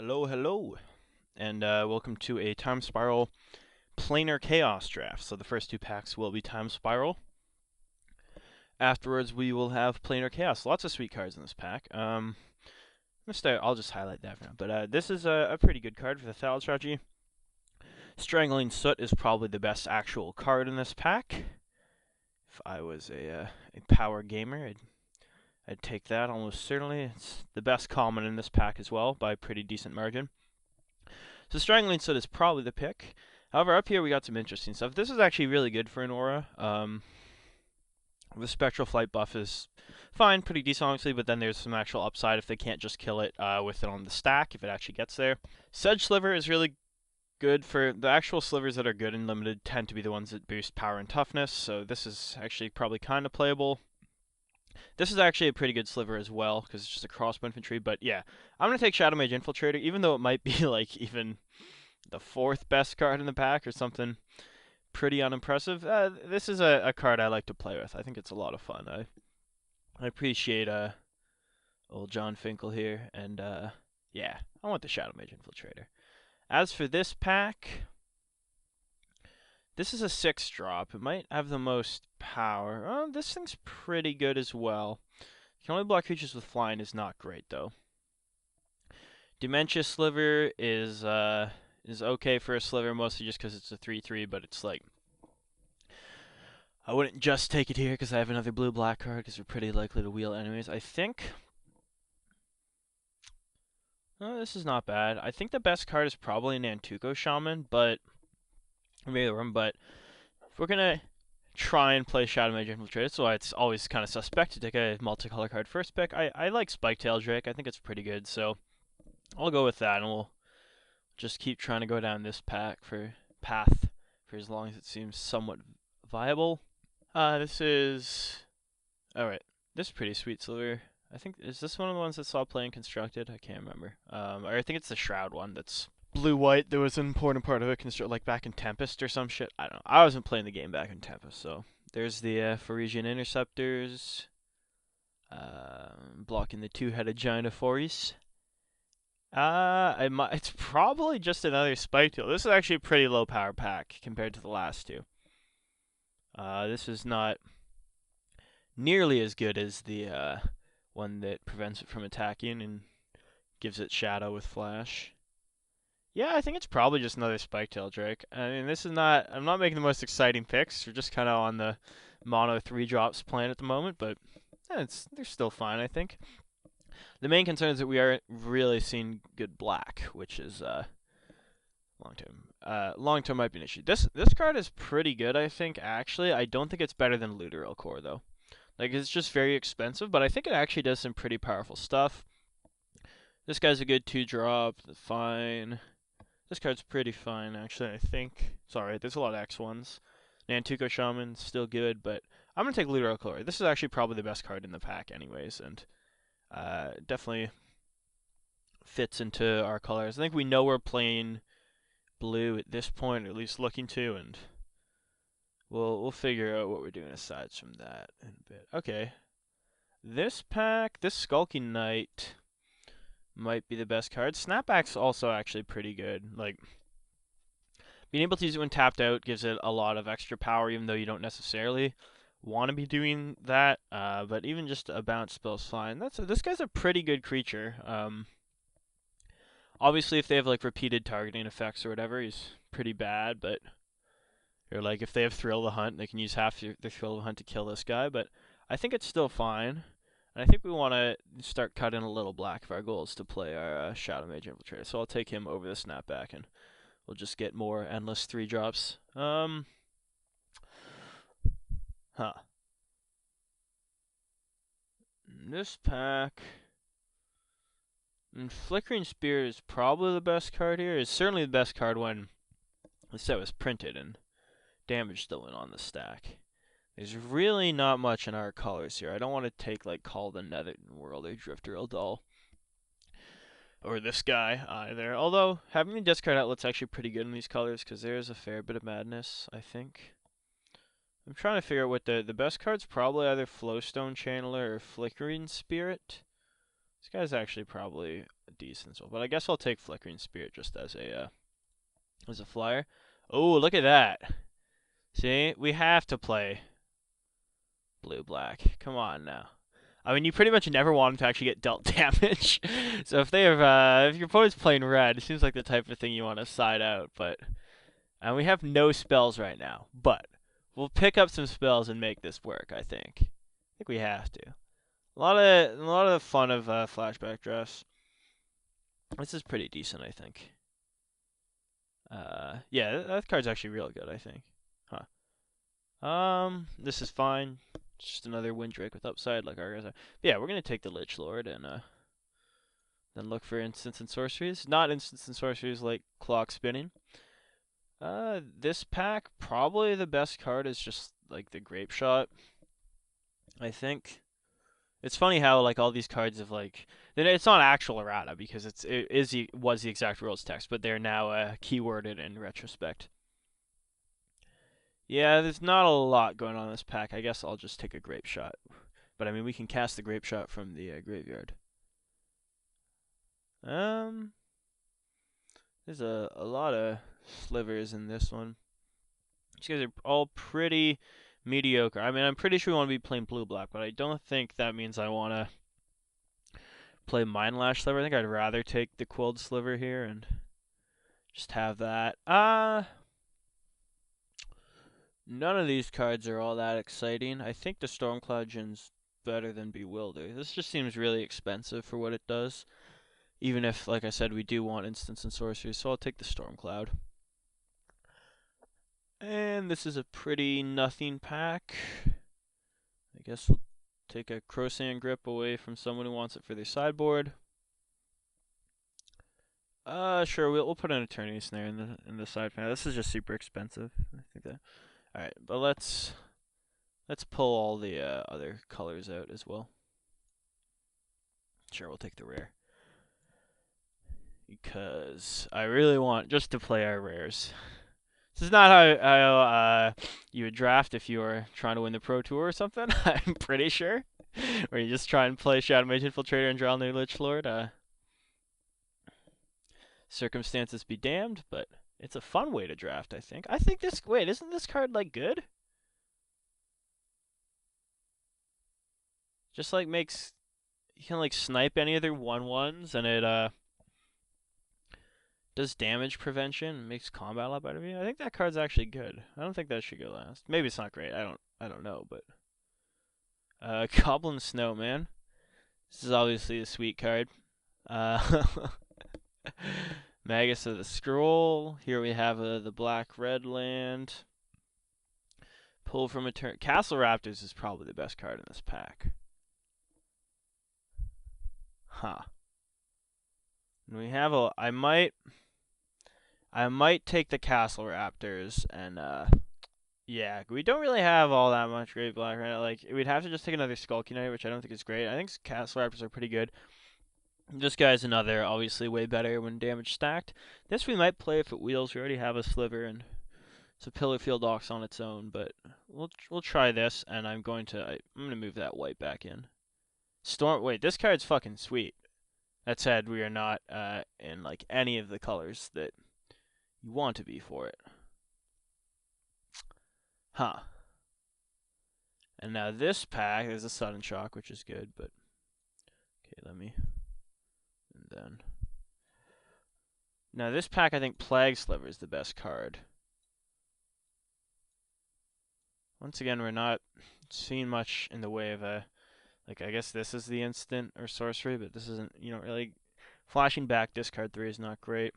Hello, hello, and welcome to a Time Spiral Planar Chaos draft. So the first two packs will be Time Spiral. Afterwards, we will have Planar Chaos. Lots of sweet cards in this pack. I'll just highlight that for now. But this is a pretty good card for the Thal strategy. Strangling Soot is probably the best actual card in this pack. If I was a power gamer, I'd take that almost certainly. It's the best common in this pack as well by a pretty decent margin. So Strangling Soot is probably the pick. However, up here we got some interesting stuff. This is actually really good for an aura. The Spectral Flight buff is fine, pretty decent honestly, but then there's some actual upside if they can't just kill it with it on the stack, if it actually gets there. Sedge Sliver is really good for the actual slivers that are good and limited tend to be the ones that boost power and toughness, so this is actually probably kind of playable. This is actually a pretty good sliver as well, because it's just a crossbow infantry, but yeah. I'm going to take Shadow Mage Infiltrator, even though it might be like even the fourth best card in the pack or something pretty unimpressive. This is a card I like to play with. I think it's a lot of fun. I appreciate old John Finkel here, and yeah, I want the Shadow Mage Infiltrator. As for this pack, this is a 6-drop. It might have the most power. Oh, this thing's pretty good as well. You can only block creatures with flying is not great though. Dementia Sliver is okay for a sliver, mostly just because it's a 3/3, but it's like I wouldn't just take it here because I have another blue-black card because we're pretty likely to wheel anyways. I think this is not bad. I think the best card is probably Nantuko Shaman, but maybe but if we're gonna try and play Shadow Mage Infiltrator, so it's always kind of suspect to take a multicolor card first pick. I like Spiketail Drake. I think it's pretty good, so I'll go with that, and we'll just keep trying to go down this path for as long as it seems somewhat viable. This is alright. This is pretty sweet sliver. I think is this one of the ones that saw playing constructed? I can't remember. Or I think it's the Shroud one that's blue-white. There was an important part of it like back in Tempest or some shit. I don't know. I wasn't playing the game back in Tempest, so there's the Pharesian Interceptors. Blocking the two-headed Gynophories. It's probably just another Spiketail. This is actually a pretty low power pack compared to the last two. This is not nearly as good as the one that prevents it from attacking and gives it shadow with flash. Yeah, I think it's probably just another Spiketail Drake. I mean, this is not. I'm not making the most exciting picks. We're just kind of on the mono 3-drops plan at the moment, but yeah, they're still fine, I think. The main concern is that we aren't really seeing good black, which is long term. Long term might be an issue. This card is pretty good, I think. Actually, I don't think it's better than Looteril Core though. Like it's just very expensive, but I think it actually does some pretty powerful stuff. This guy's a good 2-drop. Fine. This card's pretty fine, actually. I think. Sorry, there's a lot of X1s. Nantuko Shaman still good, but I'm gonna take Looteril Core. This is actually probably the best card in the pack, anyways, and definitely fits into our colors. I think we know we're playing blue at this point, or at least looking to, and we'll figure out what we're doing aside from that in a bit. Okay, this pack, this Skulking Knight might be the best card. Snapback's also actually pretty good. Like being able to use it when tapped out gives it a lot of extra power, even though you don't necessarily want to be doing that. But even just a bounce spell's fine. This guy's a pretty good creature. Obviously, if they have like repeated targeting effects or whatever, he's pretty bad. But or like if they have Thrill the Hunt, they can use half their Thrill the Hunt to kill this guy. But I think it's still fine. And I think we want to start cutting a little black if our goal is to play our Shadow Mage Infiltrator. So I'll take him over the Snapback, and we'll just get more endless 3-drops. This pack. And Flickering Spear is probably the best card here. It's certainly the best card when the set was printed and damage still went on the stack. There's really not much in our colors here. I don't want to take like Call the Netherworld or Drifter Eldol. Or this guy either. Although, having the discard outlet's actually pretty good in these colors because there's a fair bit of madness, I think. I'm trying to figure out what the best card's probably either Flowstone Channeler or Flickering Spirit. This guy's actually probably decent as well. But I guess I'll take Flickering Spirit just as a flyer. Oh, look at that. See, we have to play blue-black. Come on now. I mean, you pretty much never want them to actually get dealt damage. So if they have, if your opponent's playing red, it seems like the type of thing you want to side out. But and we have no spells right now. But we'll pick up some spells and make this work. I think we have to. A lot of the fun of flashback drafts. This is pretty decent, I think. Yeah, that card's actually real good, I think. Huh. This is fine. Just another Windrake with upside, like our guys are. But yeah, we're gonna take the Lich Lord and then look for instants and sorceries. Not instants and sorceries like clock spinning. This pack probably the best card is just like the Grape Shot. I think. It's funny how like all these cards of like it's not actual errata because it was the exact rules text, but they're now keyworded in retrospect. Yeah, there's not a lot going on in this pack. I guess I'll just take a Grape Shot. But I mean, we can cast the Grape Shot from the graveyard. There's a lot of slivers in this one. These guys are all pretty mediocre. I mean, I'm pretty sure we want to be playing blue-black, but I don't think that means I want to play Mind Lash Sliver. I think I'd rather take the Quilled Sliver here and just have that. None of these cards are all that exciting. I think the Stormcloud Djinn's better than Bewilder. This just seems really expensive for what it does. Even if, like I said, we do want instants and sorceries, so I'll take the Stormcloud. And this is a pretty nothing pack. I guess we'll take a Crowsand Grip away from someone who wants it for their sideboard. Sure, we'll put an Eternity Snare in the side panel. This is just super expensive. I think that. All right, but let's pull all the other colors out as well. Sure, we'll take the rare because I really want just to play our rares. This is not how you would draft if you were trying to win the Pro Tour or something. I'm pretty sure, where you just try and play Shadow Mage Infiltrator and draw new Lich Lord. Circumstances be damned, but it's a fun way to draft, I think. I think this. Wait, isn't this card like good? Just like makes you can like snipe any of their 1/1s and it does damage prevention, makes combat a lot better for you. I think that card's actually good. I don't think that should go last. Maybe it's not great. I don't know, but Goblin Snowman. This is obviously a sweet card. Magus of the Scroll. Here we have the black-red land. Pull from a turn. Castle Raptors is probably the best card in this pack. Huh. And we have a. I might take the Castle Raptors and yeah, we don't really have all that much great black right now. Like we'd have to just take another Skulky Knight, which I don't think is great. I think Castle Raptors are pretty good. This guy's another, obviously way better when damage stacked. This we might play if it wheels. We already have a Sliver and it's a Pillarfield Ox on its own, but we'll try this. And I'm gonna move that white back in. Wait, this card's fucking sweet. That said, we are not in like any of the colors that you want to be for it. Huh. And now this pack is a Sudden Shock, which is good, but okay, and then now this pack, I think Plague Sliver is the best card. Once again, we're not seeing much in the way of like I guess this is the instant or sorcery, but this isn't, really flashing back discard 3 is not great.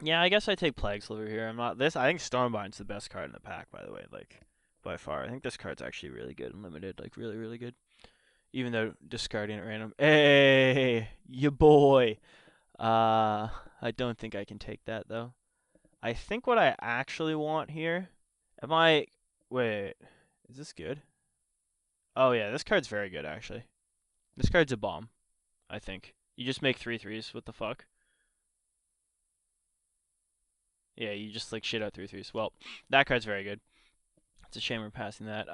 Yeah, I guess I take Plague Sliver here. I think Stormbind's the best card in the pack, by the way, like by far. I think this card's actually really good and limited, like really, really good. Even though discarding at random. Hey, ya boy. I don't think I can take that though. I think what I actually want here. Wait, is this good? Oh yeah, this card's very good actually. This card's a bomb, I think. You just make 3/3s. What the fuck? Yeah, you just like shit out 3/3s. Well, that card's very good. It's a shame we're passing that.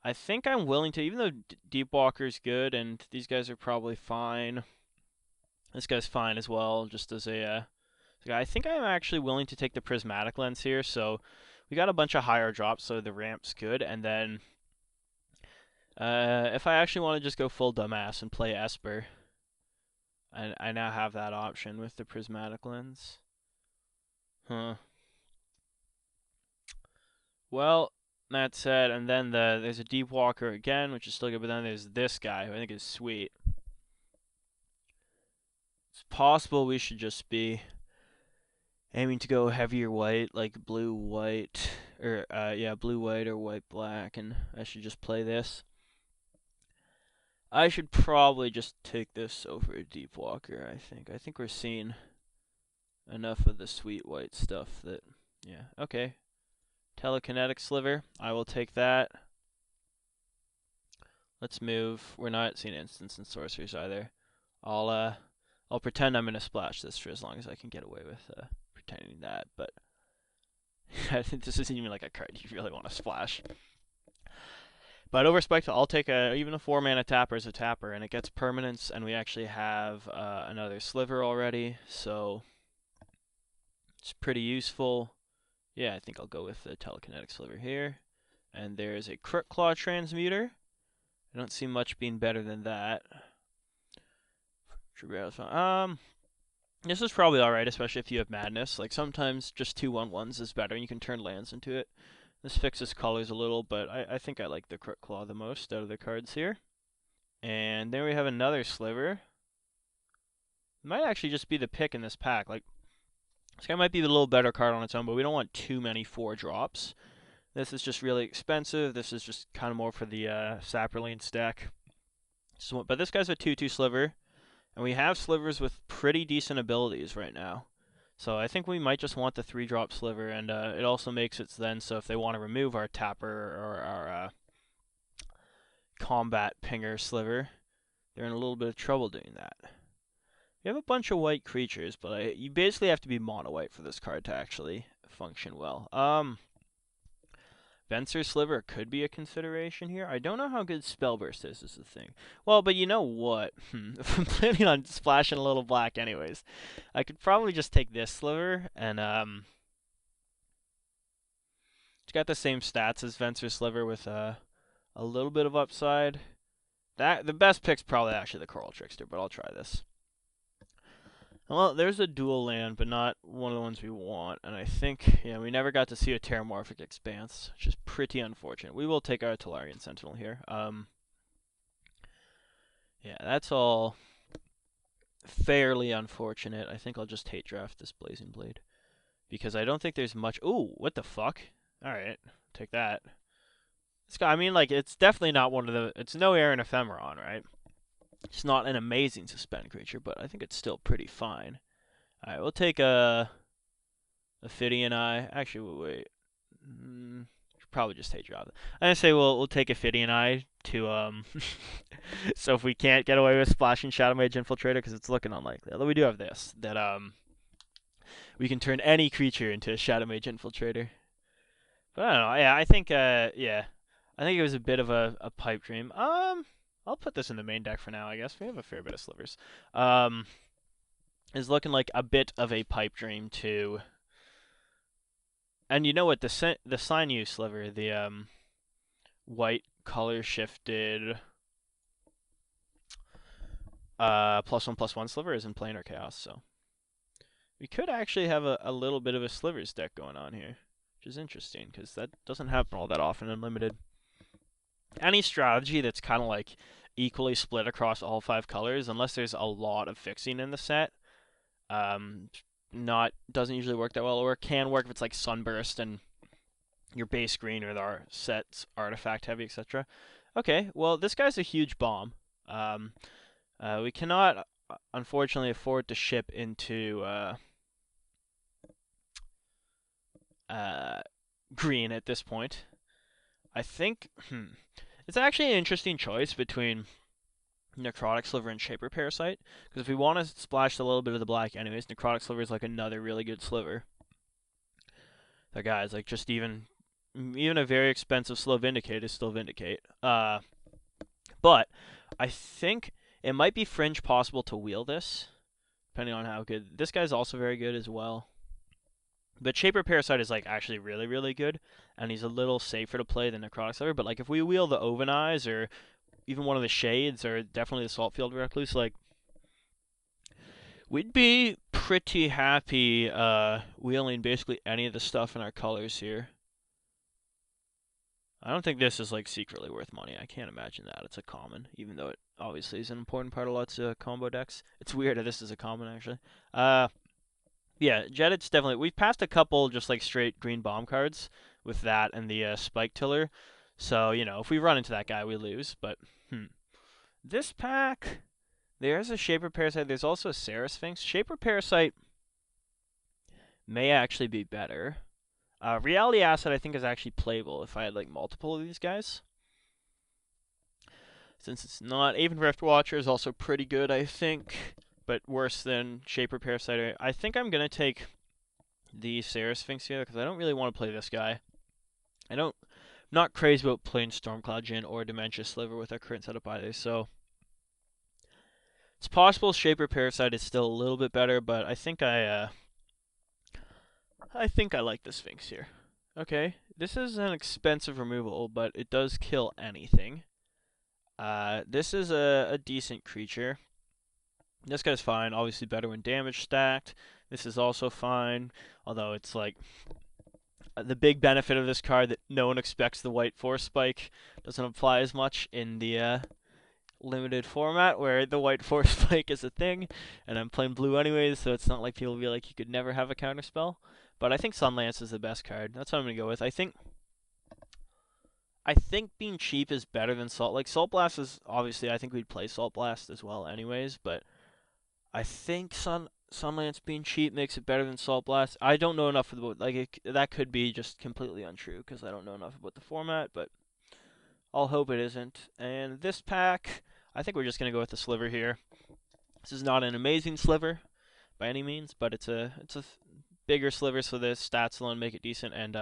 I think I'm willing to, even though Deep Walker's good and these guys are probably fine. This guy's fine as well, just as a I think I'm actually willing to take the prismatic lens here. So we got a bunch of higher drops, so the ramp's good. And then if I actually want to just go full dumbass and play Esper, I now have that option with the prismatic lens. Huh. Well, that said, and then there's a Deep Walker again, which is still good, but then there's this guy, who I think is sweet. It's possible we should just be aiming to go heavier white, like blue white, or yeah, blue white or white black, and I should just play this. I should probably just take this over a Deep Walker, I think. I think we're seeing enough of the sweet white stuff that, yeah, okay. Telekinetic Sliver, I will take that. Let's move. We're not seeing instants and sorceries either. I'll pretend I'm gonna splash this for as long as I can get away with pretending that, but I think this isn't even like a card you really want to splash. But over Spectre, I'll take even a 4-mana tapper as a tapper, and it gets permanence, and we actually have another Sliver already, so it's pretty useful. Yeah, I think I'll go with the Telekinetic Sliver here. And there's a Crit Claw Transmuter. I don't see much being better than that. This is probably alright, especially if you have Madness. Like, sometimes just 2/1/1s is better, and you can turn lands into it. This fixes colors a little, but I think I like the Crit Claw the most out of the cards here. And then we have another Sliver. It might actually just be the pick in this pack. Like, this guy might be the little better card on its own, but we don't want too many 4-drops. This is just really expensive. This is just kind of more for the Saproline stack. So, but this guy's a 2/2 Sliver. And we have Slivers with pretty decent abilities right now. So I think we might just want the 3-drop Sliver, and it also makes it then so if they want to remove our Tapper or our Combat Pinger Sliver, they're in a little bit of trouble doing that. We have a bunch of white creatures, but you basically have to be mono-white for this card to actually function well. Venser Sliver could be a consideration here. I don't know how good Spellburst is the thing. Well, but you know what? If I'm planning on splashing a little black anyways, I could probably just take this Sliver, and it's got the same stats as Venser Sliver with a little bit of upside. The best pick's probably actually the Coral Trickster, but I'll try this. Well, there's a dual land, but not one of the ones we want. And I think, yeah, we never got to see a Terramorphic Expanse, which is pretty unfortunate. We will take our Tellurian Sentinel here. Yeah, that's all fairly unfortunate. I think I'll just hate draft this Blazing Blade. Because I don't think there's much... Ooh, what the fuck? Alright, take that. This guy, I mean, like, it's definitely not one of the... It's no Air and Ephemeron, right? It's not an amazing suspend creature, but I think it's still pretty fine. Alright, we'll take a Ophidian Eye. Actually, wait. Should probably just take drop. I'm gonna say we'll take Ophidian Eye to so if we can't get away with splashing Shadow Mage Infiltrator, because it's looking unlikely. Although we do have this, that we can turn any creature into a Shadow Mage Infiltrator. But I don't know. Yeah, I think yeah, I think it was a bit of a pipe dream. I'll put this in the main deck for now, I guess. We have a fair bit of Slivers. Is looking like a bit of a pipe dream too. And you know what? The Sinew Sliver, the white color shifted +1/+1 Sliver is in Planar Chaos, so we could actually have a little bit of a Slivers deck going on here, which is interesting because that doesn't happen all that often in Limited. Any strategy that's kind of like equally split across all 5 colors, unless there's a lot of fixing in the set, doesn't usually work that well, or can work if it's like Sunburst and your base green or our set's artifact heavy, etc. Okay, well this guy's a huge bomb. We cannot unfortunately afford to ship into green at this point. I think it's actually an interesting choice between Necrotic Sliver and Shaper Parasite, because if we want to splash a little bit of the black anyways, Necrotic Sliver is like another really good sliver. That guy's like just even even a very expensive slow Vindicate is still Vindicate. But I think it might be fringe possible to wheel this, depending on how good. This guy's also very good as well. But Shaper Parasite is like actually really, really good, and he's a little safer to play than Necrotic Sliver. But like if we wheel the Oven Eyes or even one of the Shades or definitely the Saltfield Recluse, like we'd be pretty happy wheeling basically any of the stuff in our colors here. I don't think this is like secretly worth money. I can't imagine that. It's a common, even though it obviously is an important part of lots of combo decks. It's weird that this is a common actually. Yeah, Jedit's definitely. We've passed a couple just like straight green bomb cards with that and the Spike Tiller. So you know, if we run into that guy, we lose. But this pack, there's a Shaper Parasite. There's also a Sarah Sphinx. Shaper Parasite may actually be better. Reality Asset I think is actually playable if I had like multiple of these guys. Since it's not, Aven Rift Watcher is also pretty good, I think, but worse than Shaper Parasite. I think I'm gonna take the Sarah Sphinx here because I don't really want to play this guy. I'm not crazy about playing Stormcloud Djinn or Dementia Sliver with our current setup either. So it's possible Shaper Parasite is still a little bit better, but I think I like the Sphinx here. Okay, this is an expensive removal, but it does kill anything. This is a decent creature. This guy's fine, obviously better when damage stacked. This is also fine, although it's like the big benefit of this card that no one expects the white force spike doesn't apply as much in the limited format where the white force spike is a thing, and I'm playing blue anyways, so it's not like people will be like you could never have a counterspell. But I think Sunlance is the best card. That's what I'm gonna go with. I think being cheap is better than Salt. Like Salt Blast is obviously I think we'd play Salt Blast as well anyways, but I think Sunlance being cheap makes it better than Salt Blast. I don't know enough about that could be just completely untrue because I don't know enough about the format, but I'll hope it isn't. And this pack, I think we're just gonna go with the Sliver here. This is not an amazing Sliver by any means, but it's a bigger Sliver, so the stats alone make it decent. And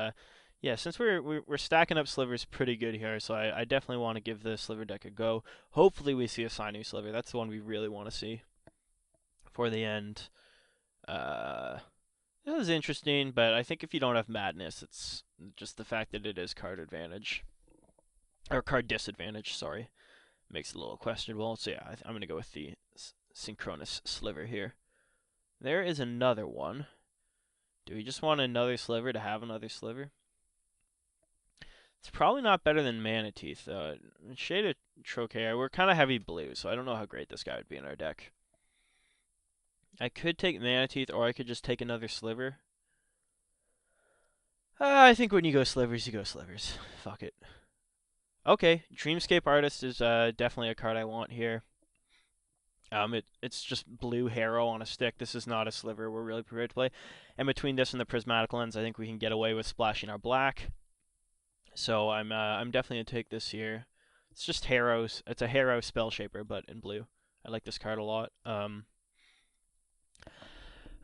yeah, since we're stacking up Slivers pretty good here, so I definitely want to give the Sliver deck a go. Hopefully we see a Sinew Sliver. That's the one we really want to see for the end. This is interesting, but I think if you don't have Madness, it's just the fact that it is card advantage. Or card disadvantage, sorry. Makes it a little questionable. So yeah, I'm going to go with the Synchronous Sliver here. There is another one. Do we just want another Sliver to have another Sliver? It's probably not better than Mana Teeth, though. Shade of Trocare, we're kind of heavy blue, so I don't know how great this guy would be in our deck. I could take Mana Teeth, or I could just take another Sliver. I think when you go Slivers, you go Slivers. Fuck it. Okay, Dreamscape Artist is definitely a card I want here. It's just blue Harrow on a stick. This is not a Sliver we're really prepared to play. And between this and the Prismatic Lens, I think we can get away with splashing our black. So I'm definitely gonna take this here. It's just Harrow's. It's a Harrow Spell Shaper, but in blue. I like this card a lot.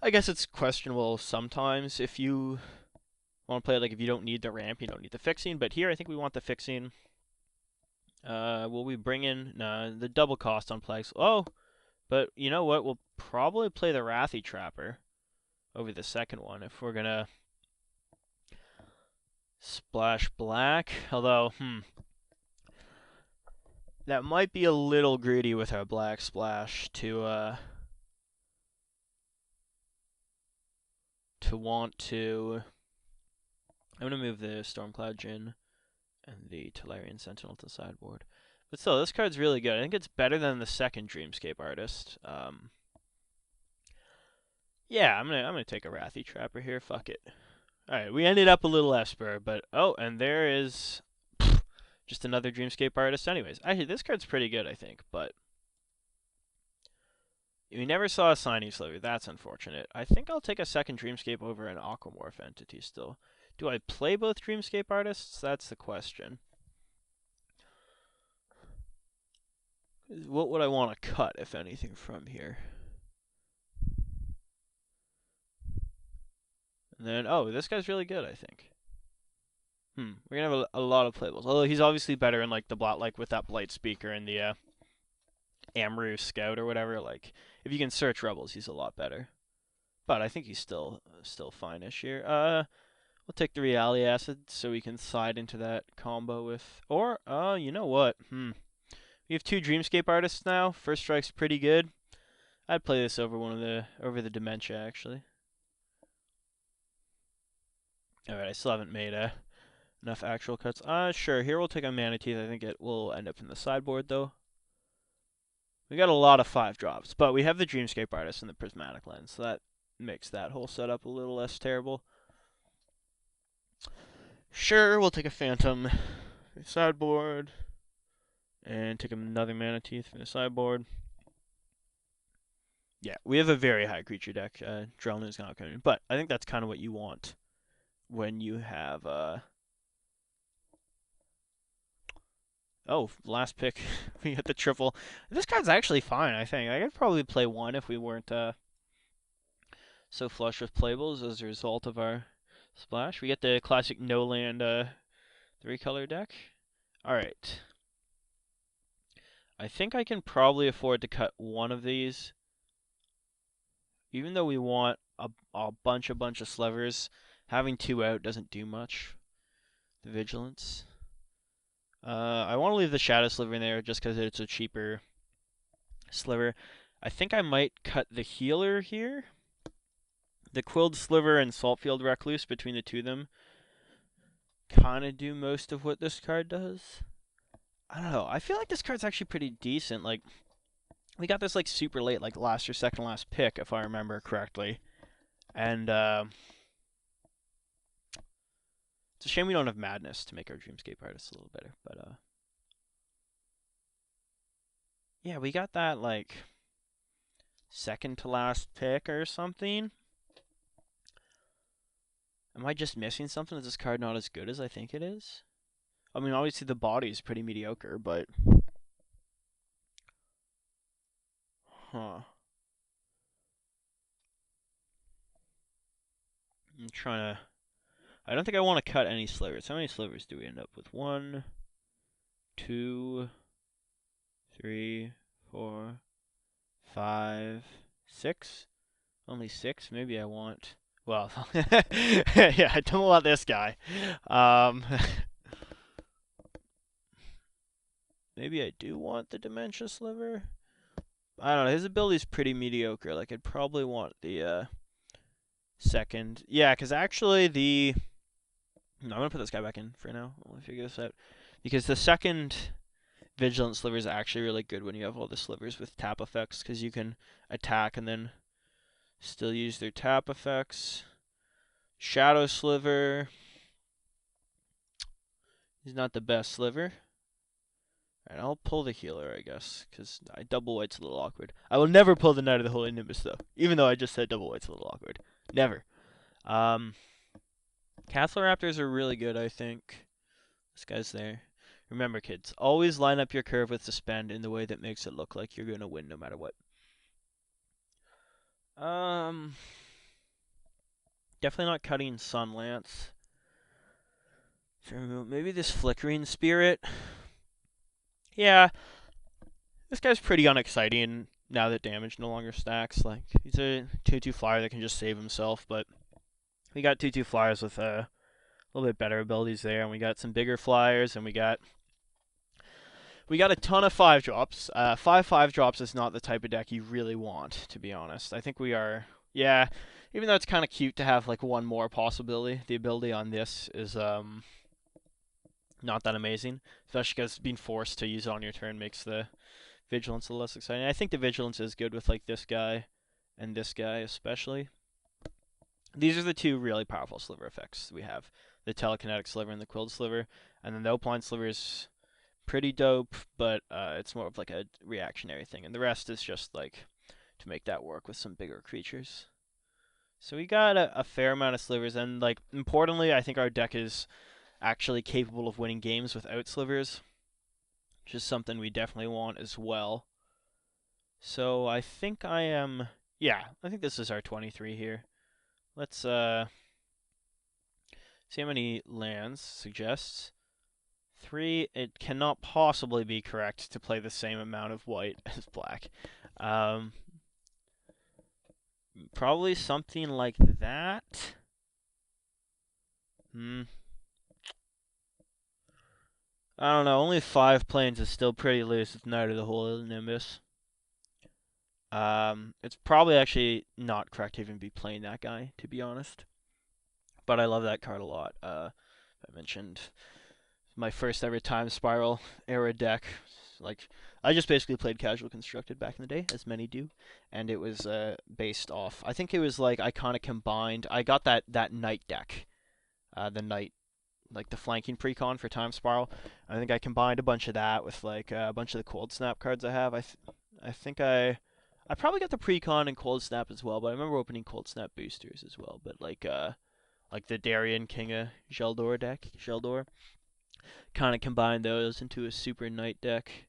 I guess it's questionable sometimes if you want to play it like if you don't need the ramp, you don't need the fixing. But here I think we want the fixing. Will we bring in the double cost on Plagues? Oh, but you know what? We'll probably play the Wrathy Trapper over the second one if we're gonna splash black. Although, that might be a little greedy with our black splash to want to. I'm gonna move the Stormcloud Djinn and the Tolarian Sentinel to the sideboard. But still, this card's really good. I think it's better than the second Dreamscape Artist. Yeah, I'm gonna take a Wrathy Trapper here. Fuck it. All right, we ended up a little Esper, but oh, and there is just another Dreamscape Artist. Anyways, actually, this card's pretty good, I think, but we never saw a Sinew Sliver. That's unfortunate. I think I'll take a second Dreamscape over an Aquamorph entity still. Do I play both Dreamscape Artists? That's the question. What would I want to cut, if anything, from here? And then, oh, this guy's really good, I think. We're gonna have a lot of playables. Although he's obviously better in like the like with that Blight Speaker and the Amaru Scout or whatever. Like if you can search rebels, he's a lot better. But I think he's still fine-ish here. We'll take the Reality Acid so we can side into that combo with, or you know what? We have two Dreamscape artists now. First Strike's pretty good. I'd play this over the Dementia actually. All right, I still haven't made enough actual cuts. Sure. Here we'll take a Mana Teeth. I think it will end up in the sideboard though. We got a lot of 5-drops, but we have the Dreamscape Artist and the Prismatic Lens, so that makes that whole setup a little less terrible. Sure, we'll take a Phantom from the sideboard, and take another Mana Teeth from the sideboard. Yeah, we have a very high creature deck. Drellnu's not coming in, but I think that's kind of what you want when you have Oh, last pick, we get the triple. This card's actually fine, I think. I could probably play one if we weren't so flush with playables as a result of our splash. We get the classic no-land 3-color deck. Alright. I think I can probably afford to cut one of these. Even though we want a bunch of slivers, having 2 out doesn't do much. The Vigilance. I want to leave the Shadow Sliver in there just because it's a cheaper sliver. I think I might cut the Healer here. The Quilled Sliver and Saltfield Recluse, between the two of them, kind of do most of what this card does. I don't know. I feel like this card's actually pretty decent. Like, we got this like super late, like last or second last pick, if I remember correctly. And it's a shame we don't have Madness to make our Dreamscape Artist a little better. But yeah, we got that like second to last pick or something. Am I just missing something? Is this card not as good as I think it is? I mean, obviously the body is pretty mediocre, but huh. I'm trying to. I don't think I want to cut any slivers. How many slivers do we end up with? 1, 2, 3, 4, 5, 6. Only 6. Maybe I want. Well, yeah, I don't want this guy. Maybe I do want the Dementia Sliver. I don't know. His ability's pretty mediocre. Like, I'd probably want the second. Yeah, because actually the. No, I'm going to put this guy back in for now. I'll figure this out. Because the second Vigilant Sliver is actually really good when you have all the slivers with tap effects, because you can attack and then still use their tap effects. Shadow Sliver. He's not the best sliver. Alright, I'll pull the Healer, I guess, because double white's a little awkward. I will never pull the Knight of the Holy Nimbus, though, even though I just said double white's a little awkward. Never. Castle Raptors are really good, I think. This guy's there. Remember, kids, always line up your curve with Suspend in the way that makes it look like you're going to win no matter what. Definitely not cutting Sunlance. Maybe this Flickering Spirit. Yeah, this guy's pretty unexciting now that damage no longer stacks. Like, he's a 2/2 flyer that can just save himself, but we got 2/2 flyers with a little bit better abilities there, and we got some bigger flyers, and we got a ton of 5-drops. 5/5-drops is not the type of deck you really want, to be honest. I think we are, yeah, even though it's kind of cute to have like one more possibility, the ability on this is not that amazing, especially because being forced to use it on your turn makes the Vigilance a little less exciting. I think the Vigilance is good with like this guy and this guy especially. These are the two really powerful sliver effects we have. The Telekinetic Sliver and the Quilled Sliver. And then the Opaline Sliver is pretty dope, but it's more of like a reactionary thing. And the rest is just like to make that work with some bigger creatures. So we got a fair amount of slivers, and like importantly, I think our deck is actually capable of winning games without slivers, which is something we definitely want as well. So I think I think this is our 23 here. Let's See how many lands suggests. 3. It cannot possibly be correct to play the same amount of white as black. Um, Probably something like that. I don't know. Only 5 planes is still pretty loose with Knight of the Holy Nimbus. It's probably actually not correct to even be playing that guy, to be honest. But I love that card a lot. I mentioned my first ever Time Spiral era deck. Like, I just basically played Casual Constructed back in the day, as many do, and it was based off. I think it was like I kind of combined. I got that Knight deck, the Knight, like the flanking precon for Time Spiral. I think I combined a bunch of that with like a bunch of the Cold Snap cards I have. I think I probably got the precon and Cold Snap as well, but I remember opening Cold Snap boosters as well. But like the Darien King of Geldor deck, Geldor, kind of combined those into a Super Knight deck.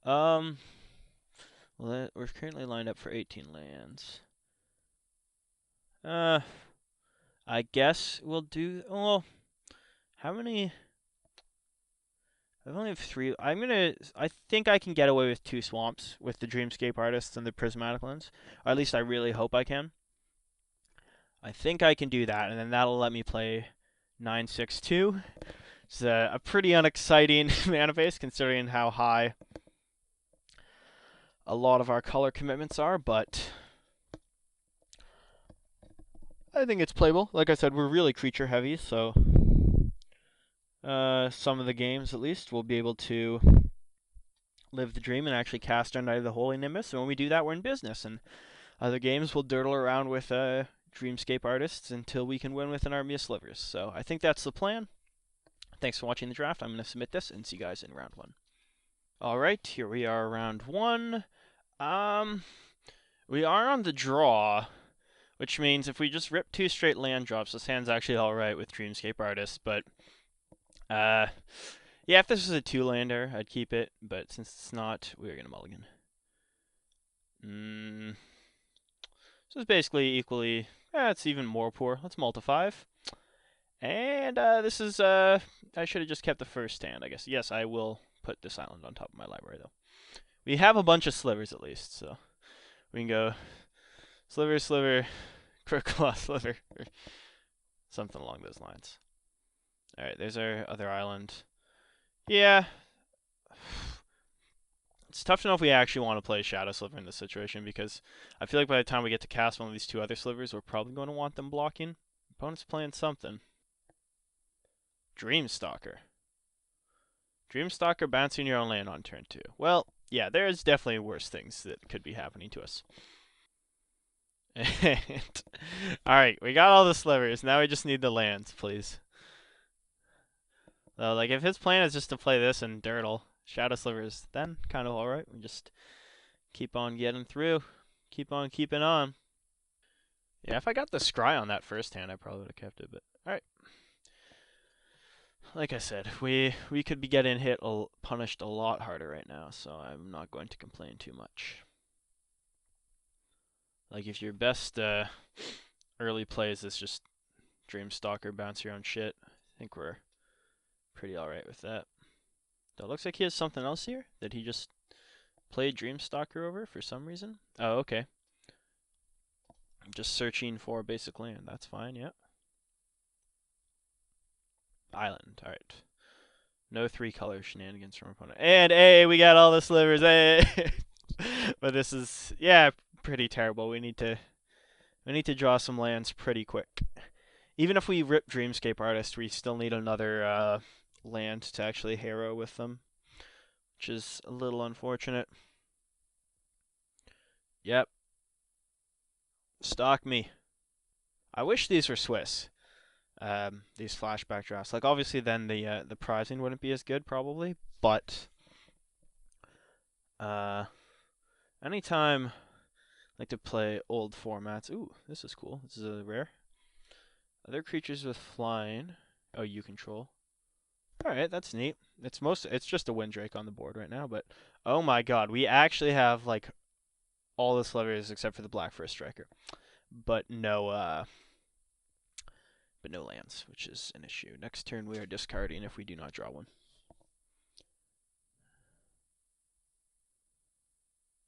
Well, we're currently lined up for 18 lands. I guess we'll do. Well, how many? I only have 3. I think I can get away with 2 swamps with the Dreamscape Artists and the Prismatic Lens. Or at least I really hope I can. I think I can do that, and then that'll let me play 9/6/2. It's a pretty unexciting mana base considering how high a lot of our color commitments are, but I think it's playable. Like I said, we're really creature heavy, so some of the games at least we'll be able to live the dream and actually cast our Knight of the Holy Nimbus. And when we do that, we're in business. And other games we'll dirtle around with Dreamscape Artists until we can win with an army of slivers. So I think that's the plan. Thanks for watching the draft. I'm going to submit this and see you guys in round 1. Alright, here we are, round 1. We are on the draw, which means if we just rip 2 straight land drops, this hand's actually alright with Dreamscape Artists, but yeah, if this was a 2-lander, I'd keep it, but since it's not, we're going to mulligan. So it's basically equally, it's even more poor. Let's multi 5. And this is, I should have just kept the first hand, I guess. Yes, I will put this island on top of my library, though. We have a bunch of slivers, at least, so we can go sliver, sliver, Crookclaw, sliver, or something along those lines. Alright, there's our other island. Yeah. It's tough to know if we actually want to play Shadow Sliver in this situation, because I feel like by the time we get to cast one of these 2 other slivers, we're probably going to want them blocking. Opponent's playing something. Dreamstalker. Dreamstalker bouncing your own land on turn 2. Well, yeah, there's definitely worse things that could be happening to us. Alright, we got all the slivers. Now we just need the lands, please. So, like, if his plan is just to play this and dirtle Shadow Slivers, then kind of alright. We just keep on getting through. Keep on keeping on. Yeah, if I got the scry on that first hand, I probably would have kept it, but alright. Like I said, we could be getting punished a lot harder right now, so I'm not going to complain too much. Like, if your best early plays is just Dreamstalker, bounce your own shit, I think we're pretty alright with that. Though it looks like he has something else here that he just played Dreamstalker over for some reason. Oh, okay. I'm just searching for basic land. That's fine, yeah. Island, alright. No 3-color shenanigans from opponent. And, hey, we got all the slivers, hey! But this is, yeah, pretty terrible. We need to draw some lands pretty quick. Even if we rip Dreamscape Artist, we still need another land to actually harrow with them, which is a little unfortunate. Yep. Stock me. I wish these were Swiss. These flashback drafts. Like, obviously then the prizing wouldn't be as good probably, but anytime I like to play old formats. Ooh, this is cool. This is a rare. Other creatures with flying. Oh, you control. Alright, that's neat. It's just a Windrake on the board right now, but oh my god, we actually have like all the slivers except for the Black First Striker. But no but no lands, which is an issue. Next turn we are discarding if we do not draw one.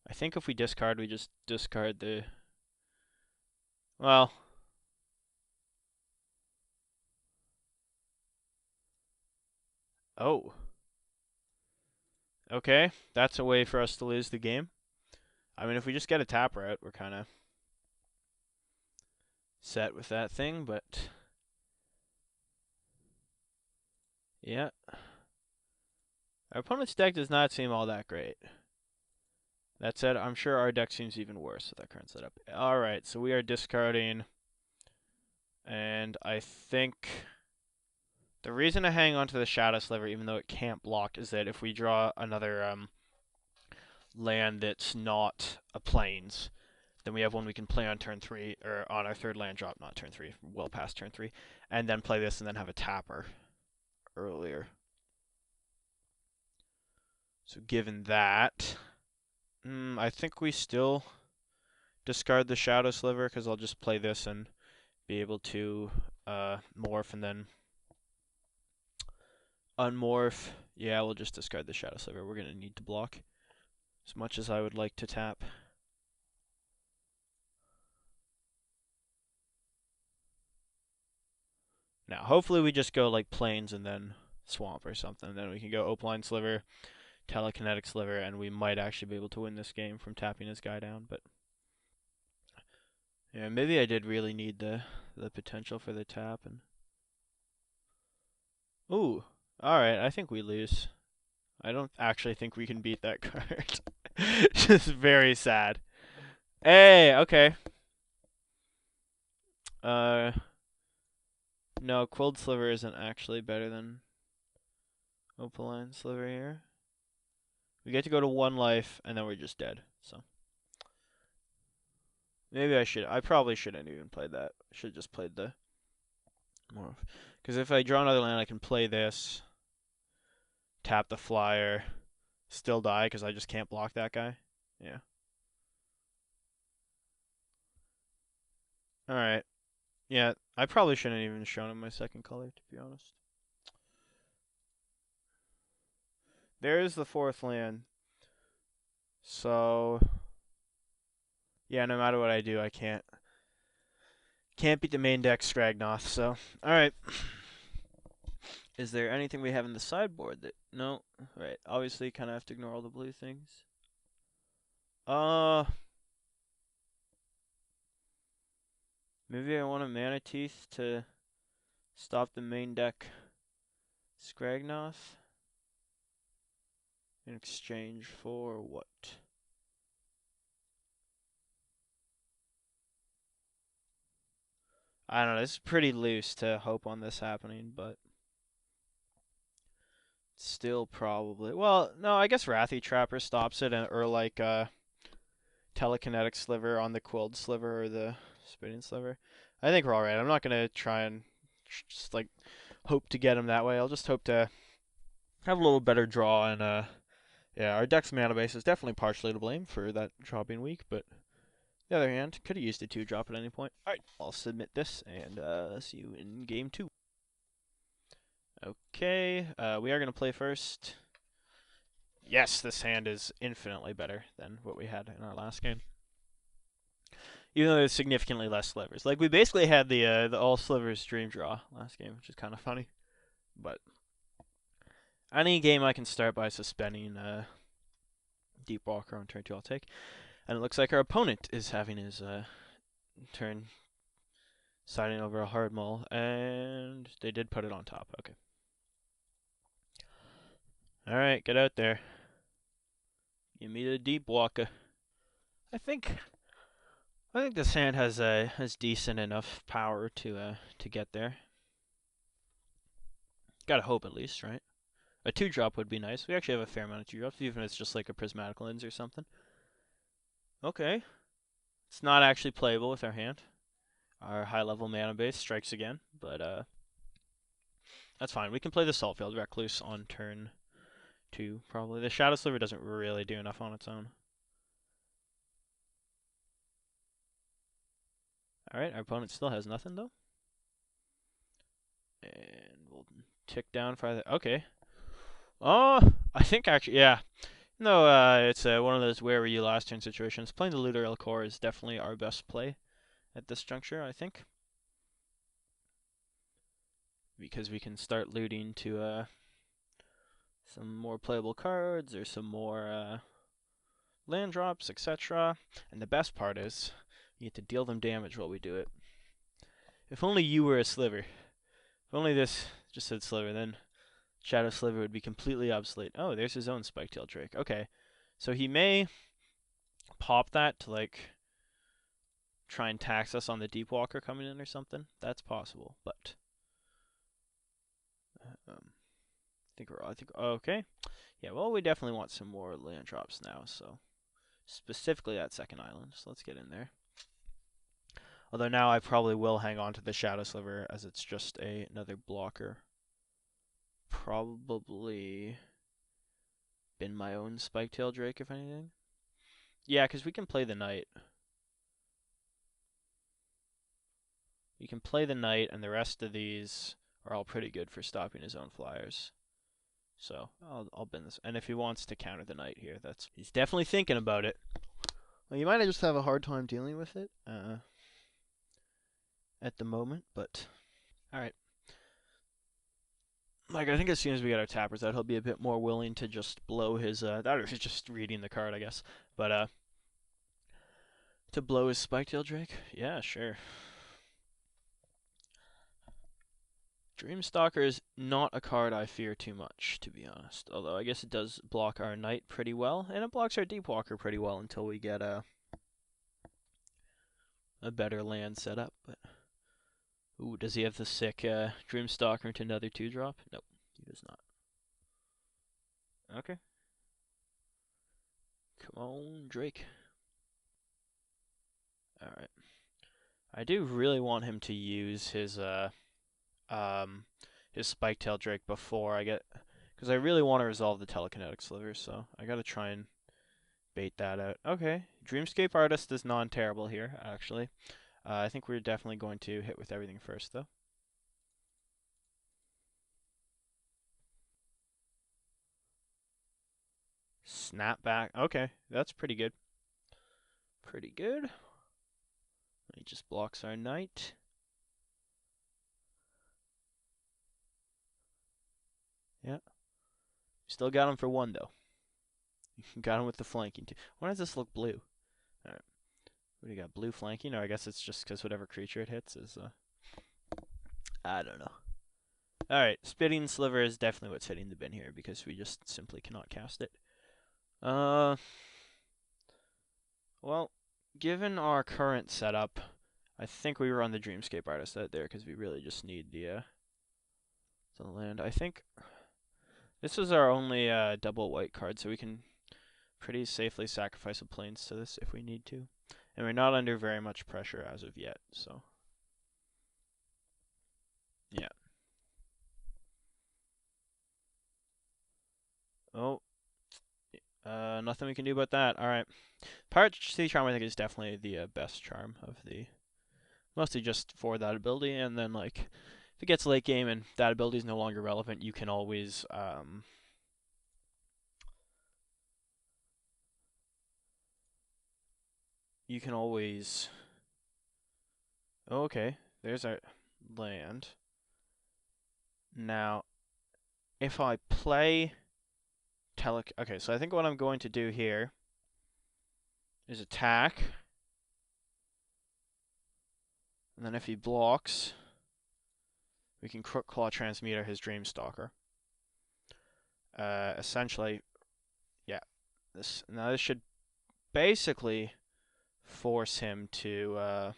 I think if we discard, we just discard the... Well... Oh. Okay, that's a way for us to lose the game. I mean, if we just get a tap route, we're kind of set with that thing, but... Yeah. Our opponent's deck does not seem all that great. That said, I'm sure our deck seems even worse with that current setup. Alright, so we are discarding. And I think the reason to hang on to the Shadow Sliver, even though it can't block, is that if we draw another land that's not a plains, then we have one we can play on turn 3, or on our third land drop, not turn 3, well past turn 3, and then play this and then have a tapper earlier. So given that, I think we still discard the Shadow Sliver, because I'll just play this and be able to morph and then unmorph. Yeah, we'll just discard the Shadow Sliver. We're going to need to block as much as I would like to tap. Now, hopefully we just go like Plains and then Swamp or something. Then we can go Opaline Sliver, Telekinetic Sliver, and we might actually be able to win this game from tapping his guy down. But yeah, maybe I did really need the potential for the tap. And ooh, all right. I think we lose. I don't actually think we can beat that card. Just very sad. Hey, okay. No, Quilled Sliver isn't actually better than Opaline Sliver here. We get to go to 1 life, and then we're just dead, so. Maybe I probably shouldn't even played that. I should have just played the Morph. Because if I draw another land, I can play this, tap the flyer, still die because I just can't block that guy. Yeah. Alright. Yeah, I probably shouldn't even shown him my second color, to be honest. There's the 4th land. So, yeah, no matter what I do, I can't beat the main deck Stragnoth, so. Alright. Is there anything we have in the sideboard that... No. Right, obviously kind of have to ignore all the blue things. Maybe I want a Mana Teeth to stop the main deck Scragnoth in exchange for what? I don't know, it's pretty loose to hope on this happening, but still probably. Well, no, I guess Wrathy Trapper stops it, or like Telekinetic Sliver on the Quilled Sliver or the Spitting Sliver. I think we're alright. I'm not going to try and just like hope to get him that way. I'll just hope to have a little better draw, and yeah, our deck's mana base is definitely partially to blame for that draw being weak, but on the other hand, could have used a 2-drop at any point. Alright, I'll submit this, and see you in game 2. Okay, we are going to play first. Yes, this hand is infinitely better than what we had in our last game. Even though there's significantly less slivers. Like, we basically had the all slivers dream draw last game, which is kind of funny. But any game I can start by suspending Deep Walker on turn 2, I'll take. And it looks like our opponent is having his turn siding over a hard mull, and they did put it on top. Okay. Alright, get out there. Give me the Deep Walker. I think this hand has decent enough power to get there. Gotta hope at least, right? A 2-drop would be nice. We actually have a fair amount of 2-drops, even if it's just like a Prismatic Lens or something. Okay. It's not actually playable with our hand. Our high-level mana base strikes again, but that's fine. We can play the Saltfield Recluse on turn 2, probably. The Shadow Sliver doesn't really do enough on its own. Alright, our opponent still has nothing, though. And we'll tick down farther. Okay. I think actually, yeah. No, it's one of those where were you last turn situations. Playing the Looter El Core is definitely our best play at this juncture, I think. Because we can start looting to some more playable cards or some more land drops, etc. And the best part is, you get to deal them damage while we do it. If only you were a Sliver. If only this just said Sliver, then Shadow Sliver would be completely obsolete. Oh, there's his own Spiketail Drake. Okay. So he may pop that to, like, try and tax us on the Deep Walker coming in or something. That's possible, but I think okay. Yeah, well, we definitely want some more land drops now, so specifically that second island. So let's get in there. Although now I probably will hang on to the Shadow Sliver as it's just another blocker. Probably been my own Spiketail Drake, if anything. Yeah, because we can play the Knight. We can play the Knight, and the rest of these are all pretty good for stopping his own flyers. So I'll bend this. And if he wants to counter the Knight here, he's definitely thinking about it. Well, you might just have a hard time dealing with it at the moment, but all right. Like, I think as soon as we get our tappers out, he'll be a bit more willing to just blow his that, or he's just reading the card, I guess. But to blow his Spiketail Drake, yeah, sure. Dreamstalker is not a card I fear too much, to be honest. Although I guess it does block our Knight pretty well, and it blocks our Deepwalker pretty well until we get a better land set up. But ooh, does he have the sick Dreamstalker into another 2-drop? Nope, he does not. Okay. Come on, Drake. Alright. I do really want him to use his Spiketail Drake before I get, because I really want to resolve the telekinetic sliver, so I gotta try and bait that out. Okay, Dreamscape Artist is non-terrible here, actually. I think we're definitely going to hit with everything first, though. Snap back. Okay, that's pretty good. Pretty good. He just blocks our Knight. Yeah. Still got him for 1, though. Got him with the flanking, too. Why does this look blue? Alright. What do you got? Blue flanking? Or I guess it's just because whatever creature it hits is, I don't know. Alright, Spitting Sliver is definitely what's hitting the bin here, because we just simply cannot cast it. Well, given our current setup, I think we run the Dreamscape Artist out there, because we really just need the land. I think this is our only double white card, so we can pretty safely sacrifice a plains to this if we need to. And we're not under very much pressure as of yet, so yeah. Oh, nothing we can do about that. Alright. Pirate Sea Charm, I think, is definitely the best charm of the... Mostly just for that ability, and then, like, if it gets late game and that ability is no longer relevant, you can always... you can always... Oh, okay, there's our land. Now, if I play... Okay, so I think what I'm going to do here is attack. And then if he blocks, we can Crook Claw Transmuter his Dreamstalker. Essentially, yeah. This should basically force him to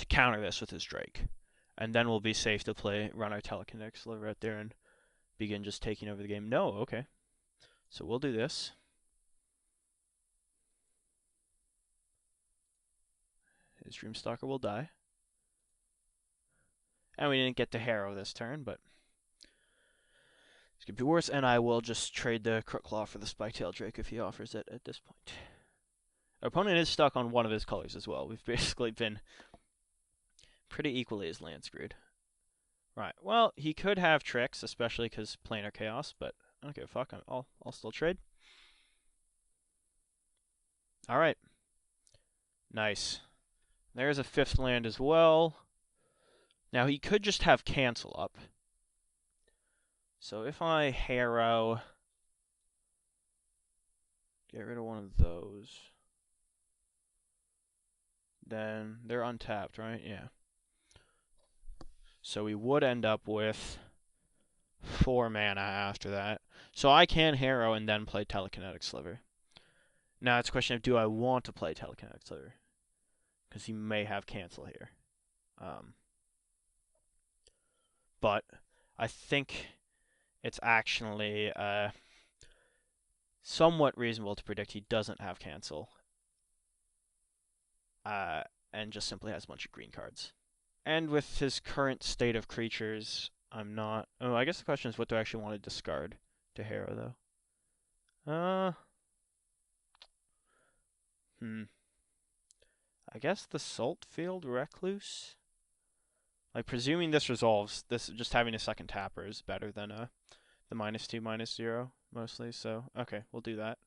counter this with his Drake. And then we'll be safe to run our Telekinetic Sliver out there and begin just taking over the game. No, okay. So we'll do this. His Dreamstalker will die. And we didn't get to Harrow this turn, but it's going to be worse. And I will just trade the Crook Claw for the Spiketail Drake if he offers it at this point. Our opponent is stuck on one of his colors as well. We've basically been pretty equally his land screwed. Right. Well, he could have tricks, especially because planar chaos, but I don't give a fuck. I'll still trade. All right. Nice. There's a 5th land as well. Now he could just have cancel up. So if I harrow, get rid of one of those, then they're untapped, right? Yeah. So we would end up with 4 mana after that. So I can harrow and then play Telekinetic Sliver. Now it's a question of, do I want to play Telekinetic Sliver? Because he may have cancel here. But I think it's actually somewhat reasonable to predict he doesn't have cancel. And just simply has a bunch of green cards. And with his current state of creatures, I'm not... Oh, I guess the question is, what do I actually want to discard to harrow, though? I guess the Saltfield Recluse? Like, presuming this resolves, this just having a second tapper is better than the -2, -0, mostly, so... Okay, we'll do that.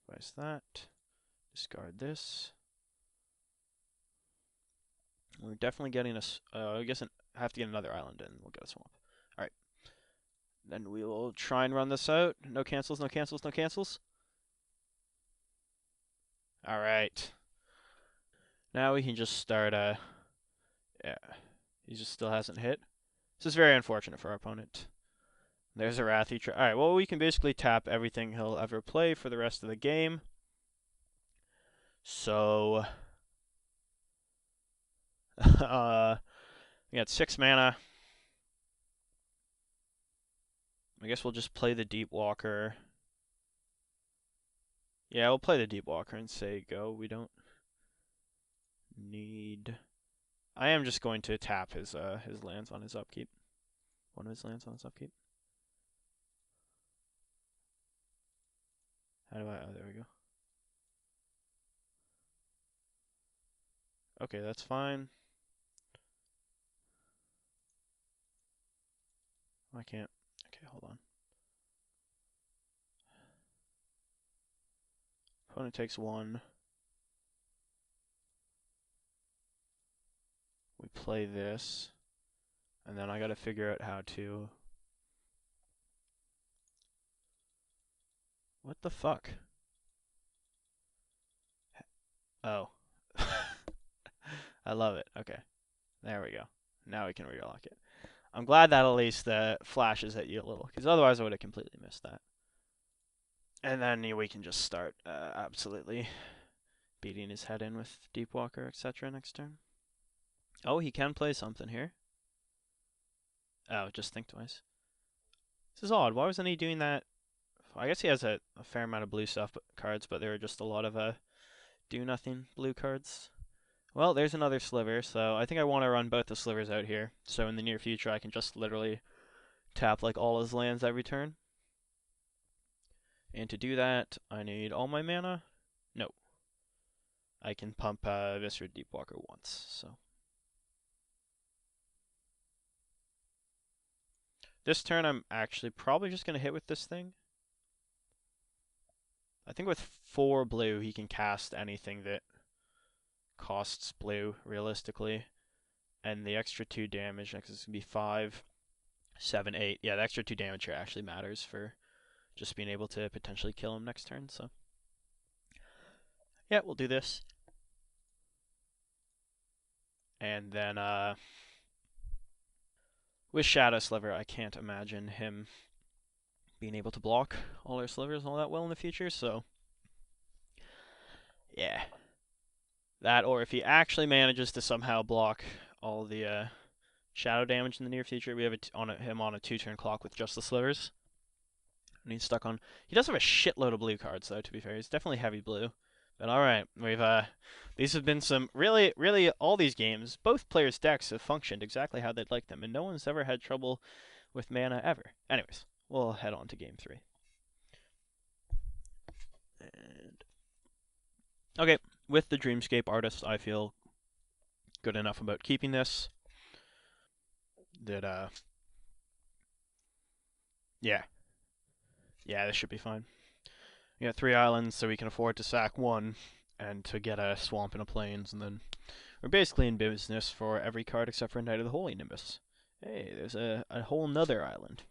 Device that. Discard this. We're definitely getting a... I guess I have to get another island in. We'll get a swamp. Alright. Then we will try and run this out. No cancels, no cancels, no cancels. Alright. Now we can just start, yeah. He just still hasn't hit. This is very unfortunate for our opponent. There's a Wrathy. Alright, well, we can basically tap everything he'll ever play for the rest of the game. So... we got 6 mana. I guess we'll just play the Deep Walker. Yeah, we'll play the Deep Walker and say go. We don't need... I am just going to tap his lands on his upkeep. One of his lands on his upkeep. How do I... Oh, there we go. Okay, that's fine. I can't... Okay, hold on. Opponent takes 1. We play this. And then I gotta figure out how to... What the fuck? Oh. I love it. Okay. There we go. Now we can relock it. I'm glad that at least flashes at you a little, because otherwise I would have completely missed that. And then we can just start absolutely beating his head in with Deep Walker, etc. next turn. Oh, he can play something here. Oh, just think twice. This is odd. Why wasn't he doing that? I guess he has a fair amount of blue stuff cards, but there are just a lot of do-nothing blue cards. Well, there's another sliver, so I think I want to run both the slivers out here. So in the near future, I can just literally tap like all his lands every turn. And to do that, I need all my mana. No. I can pump Viscera Deepwalker once, so. This turn, I'm actually probably just going to hit with this thing. I think with 4 blue, he can cast anything that costs blue, realistically. And the extra 2 damage, next is going to be 5, 7, 8. Yeah, the extra 2 damage here actually matters for just being able to potentially kill him next turn, so. Yeah, we'll do this. And then, with Shadow Sliver, I can't imagine him being able to block all our slivers all that well in the future, so. Yeah. That, or if he actually manages to somehow block all the shadow damage in the near future, we have him on a 2-turn clock with just the slivers. And he's stuck on... He does have a shitload of blue cards, though, to be fair. He's definitely heavy blue. But alright, these have been some... Really, all these games, both players' decks have functioned exactly how they'd like them, and no one's ever had trouble with mana ever. Anyways, we'll head on to game 3. And... Okay, with the Dreamscape Artist, I feel good enough about keeping this. That, yeah. Yeah, this should be fine. We got 3 islands, so we can afford to sack one and to get a swamp and a plains, and then we're basically in business for every card except for Knight of the Holy Nimbus. Hey, there's a whole nother island.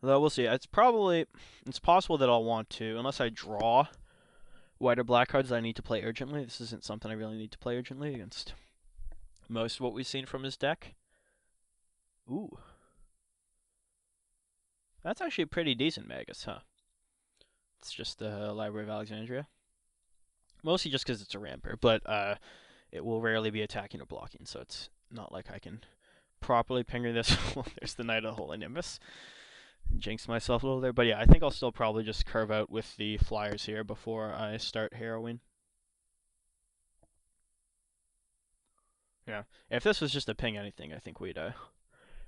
Though we'll see. It's possible that I'll want to, unless I draw white or black cards that I need to play urgently. This isn't something I really need to play urgently against most of what we've seen from his deck. Ooh, that's actually a pretty decent Magus, huh? It's just the Library of Alexandria. Mostly just because it's a ramper, but it will rarely be attacking or blocking, so it's not like I can properly pinger this. There's the Knight of the Holy Nimbus. Jinx myself a little there, but yeah, I think I'll still probably just curve out with the flyers here before I start harrowing. Yeah, if this was just a ping anything, I think we'd be a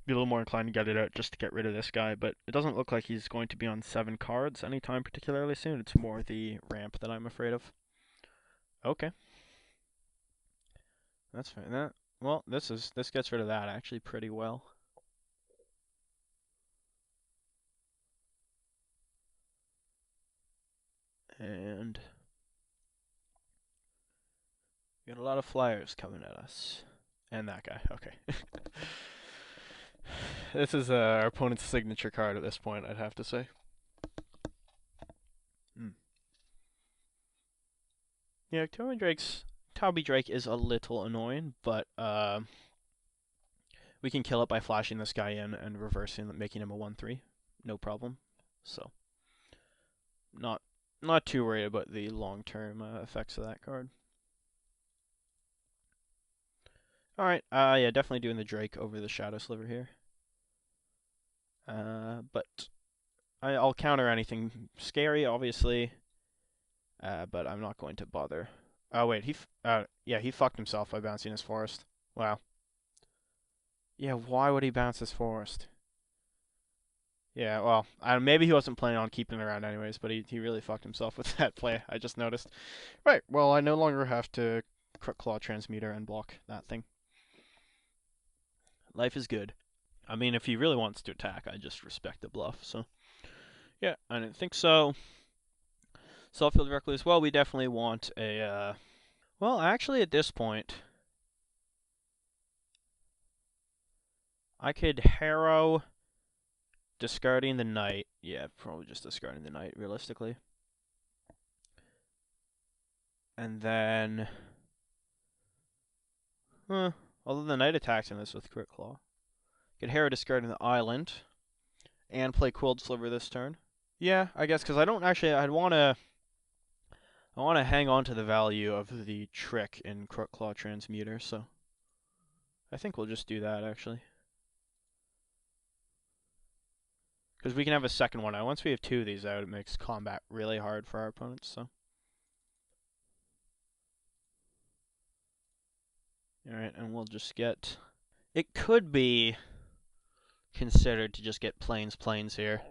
little more inclined to get it out just to get rid of this guy, but it doesn't look like he's going to be on 7 cards anytime particularly soon. It's more the ramp that I'm afraid of. Okay. That's fine. Well, this gets rid of that actually pretty well. And we got a lot of flyers coming at us. And that guy. Okay. This is our opponent's signature card at this point, I'd have to say. Yeah, Toby Drake is a little annoying, but we can kill it by flashing this guy in and reversing, making him a 1/3, no problem. So, not too worried about the long-term effects of that card. All right, yeah, definitely doing the Drake over the Shadow Sliver here. But I'll counter anything scary, obviously. But I'm not going to bother. Oh wait, yeah, he fucked himself by bouncing his forest. Wow. Yeah, why would he bounce his forest? Yeah, well, maybe he wasn't planning on keeping it around anyways, but he really fucked himself with that play. I just noticed. Right, well, I no longer have to Crook Claw Transmuter and block that thing. Life is good. I mean, if he really wants to attack, I just respect the bluff. So, yeah, I didn't think so. Self-field Recluse. Well, we definitely want a. Well, actually, at this point, I could Harrow, discarding the Knight. Yeah, probably just discarding the Knight, realistically. And then. Although the Knight attacks in this with Crit Claw. Could Harrow, discarding the island. And play Quilled Sliver this turn. Yeah, I guess, because I don't actually. I want to hang on to the value of the trick in Crook Claw Transmuter, so I think we'll just do that, actually. Because we can have a second one out. Once we have 2 of these out, it makes combat really hard for our opponents, so. Alright, and we'll just get... It could be considered to just get plains here.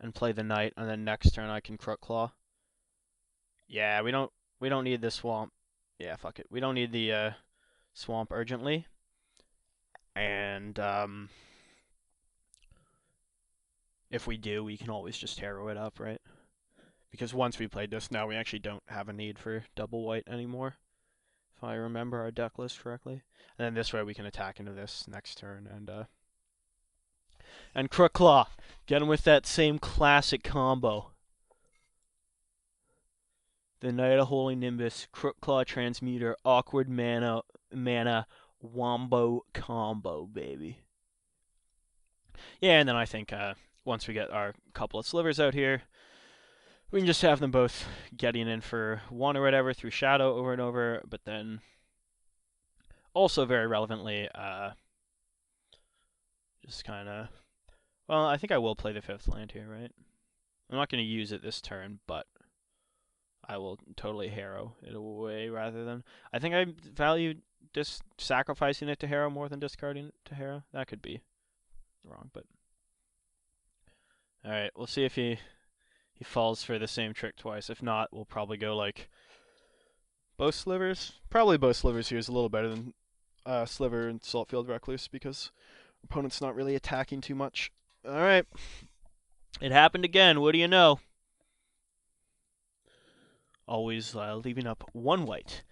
And play the Knight, and then next turn I can Crook Claw. Yeah, we don't need the swamp. Yeah, fuck it. We don't need the swamp urgently. And if we do, we can always just harrow it up, right? Because once we played this, now we actually don't have a need for double white anymore, if I remember our deck list correctly. And then this way we can attack into this next turn and Crook Claw. Get him with that same classic combo. The Knight of Holy Nimbus, Crook Claw Transmuter, Awkward Mana Wombo combo, baby. Yeah, and then I think once we get our couple of slivers out here, we can just have them both getting in for 1 or whatever through Shadow over and over, but then also very relevantly, just kind of... Well, I think I will play the 5th land here, right? I'm not going to use it this turn, but I will totally harrow it away rather than... I think I value sacrificing it to harrow more than discarding it to harrow. That could be wrong, but... Alright, we'll see if he he falls for the same trick twice. If not, we'll probably go like both slivers. Probably both slivers here is a little better than sliver and Saltfield Recluse because opponent's not really attacking too much. All right, it happened again. What do you know? Always leaving up one white.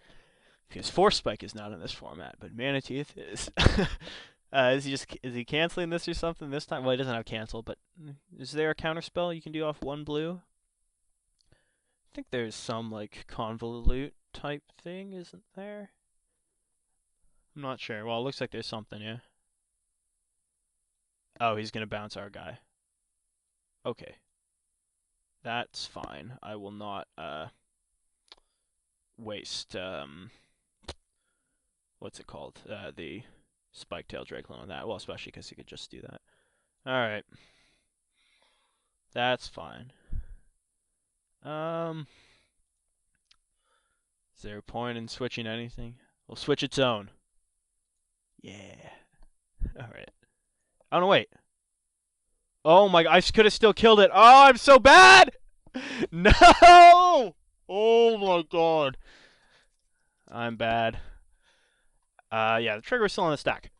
Because Force Spike is not in this format, but Mana Teeth is. Is he canceling this or something this time? Well, he doesn't have cancel, but is there a counter spell you can do off one blue? I think there's some like convolute type thing, isn't there? I'm not sure. Well, it looks like there's something, yeah. Oh, he's gonna bounce our guy. Okay. That's fine. I will not waste what's it called? The Spike-tailed Drakelin on that. Well, especially because he could just do that. Alright. That's fine. Is there a point in switching anything? We'll switch its own. Yeah. Alright. Oh, no, wait. Oh my, I could have still killed it. Oh, I'm so bad! No! Oh my god. I'm bad. Yeah, the trigger is still on the stack.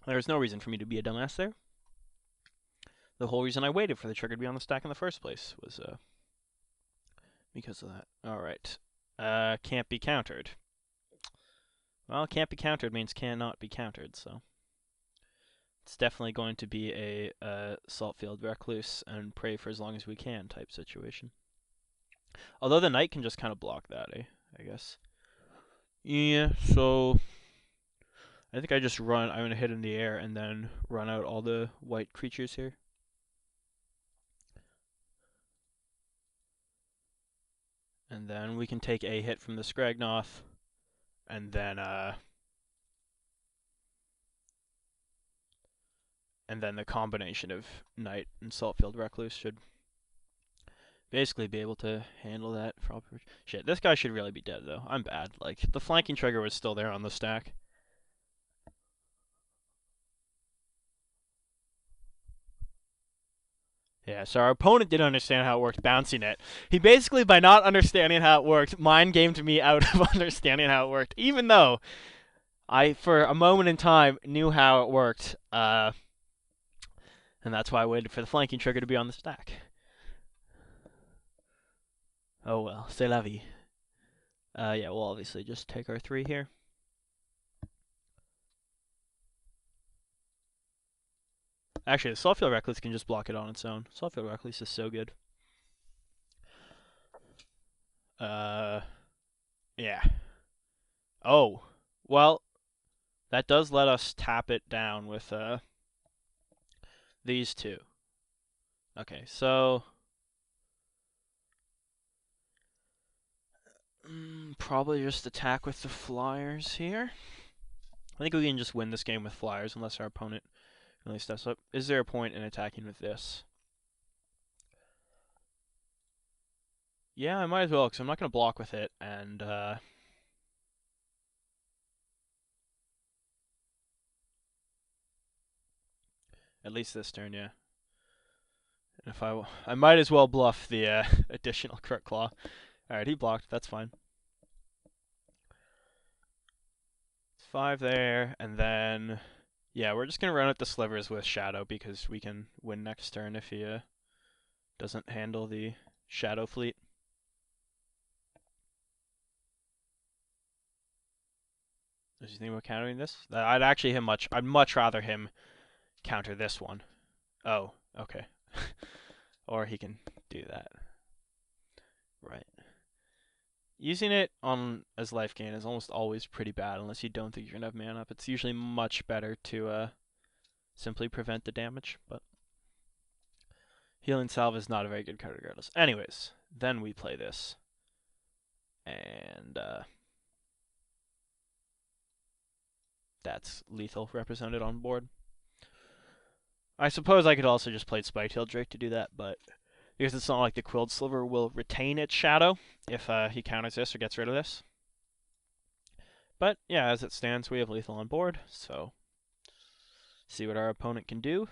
There's no reason for me to be a dumbass there. The whole reason I waited for the trigger to be on the stack in the first place was because of that. Alright. Can't be countered. Well, can't be countered means cannot be countered, so it's definitely going to be a Saltfield Recluse and pray for as long as we can type situation. Although the knight can just kind of block that, I guess. Yeah, so I think I just run. I'm going to hit in the air and then run out all the white creatures here. And then we can take a hit from the Scragnoth, and then the combination of Knight and Saltfield Recluse should basically be able to handle that. Shit, this guy should really be dead though. I'm bad. Like the flanking trigger was still there on the stack. Yeah, so our opponent didn't understand how it worked bouncing it. He basically, by not understanding how it worked, mind gamed me out of understanding how it worked, even though I, for a moment in time, knew how it worked. And that's why I waited for the flanking trigger to be on the stack. Oh well, c'est la vie. Yeah, we'll obviously just take our 3 here. Actually, the Saltfield Recluse can just block it on its own. Saltfield Recluse is so good. Yeah. Oh, well, that does let us tap it down with these 2. Okay, so probably just attack with the flyers here. I think we can just win this game with flyers unless our opponent really steps up. Is there a point in attacking with this? Yeah, I might as well, because I'm not going to block with it, and at least this turn, yeah. And if I might as well bluff the additional Crook Claw. Alright, he blocked, that's fine. 5 there, and then yeah, we're just gonna run out the slivers with Shadow because we can win next turn if he doesn't handle the Shadow Fleet. Does he think about countering this? I'd much rather him counter this one. Oh, okay. Or he can do that. Right. Using it on as life gain is almost always pretty bad unless you don't think you're gonna have mana up. It's usually much better to simply prevent the damage, but Healing Salve is not a very good card regardless. Anyways, then we play this. And that's lethal represented on board. I suppose I could also just play Spike-tailed Drake to do that, but because it's not like the Quilled Sliver will retain its shadow if he counters this or gets rid of this. But yeah, as it stands, we have lethal on board, so see what our opponent can do.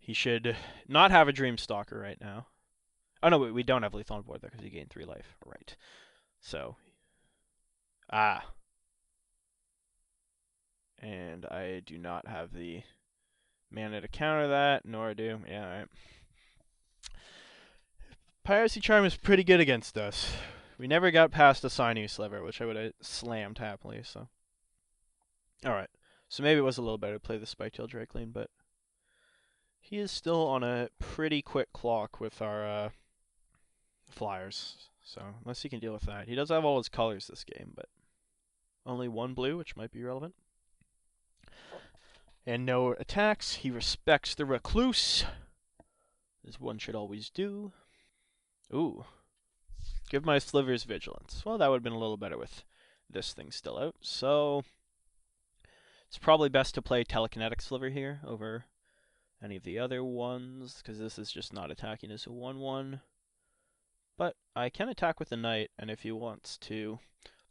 He should not have a Dreamstalker right now. Oh no, we don't have lethal on board though because he gained 3 life. Right. So, and I do not have the mana to counter that, nor do. Yeah, alright. Piracy Charm is pretty good against us. We never got past the Sinew Sliver, which I would have slammed happily, so. Alright. So maybe it was a little better to play the Spiketail Drakelene, but he is still on a pretty quick clock with our flyers. So unless he can deal with that. He does have all his colors this game, but only 1 blue, which might be relevant. And no attacks. He respects the Recluse, as one should always do. Ooh. Give my Slivers Vigilance. Well, that would have been a little better with this thing still out. So it's probably best to play Telekinetic Sliver here over any of the other ones, because this is just not attacking as a 1/1. But I can attack with the Knight, and if he wants to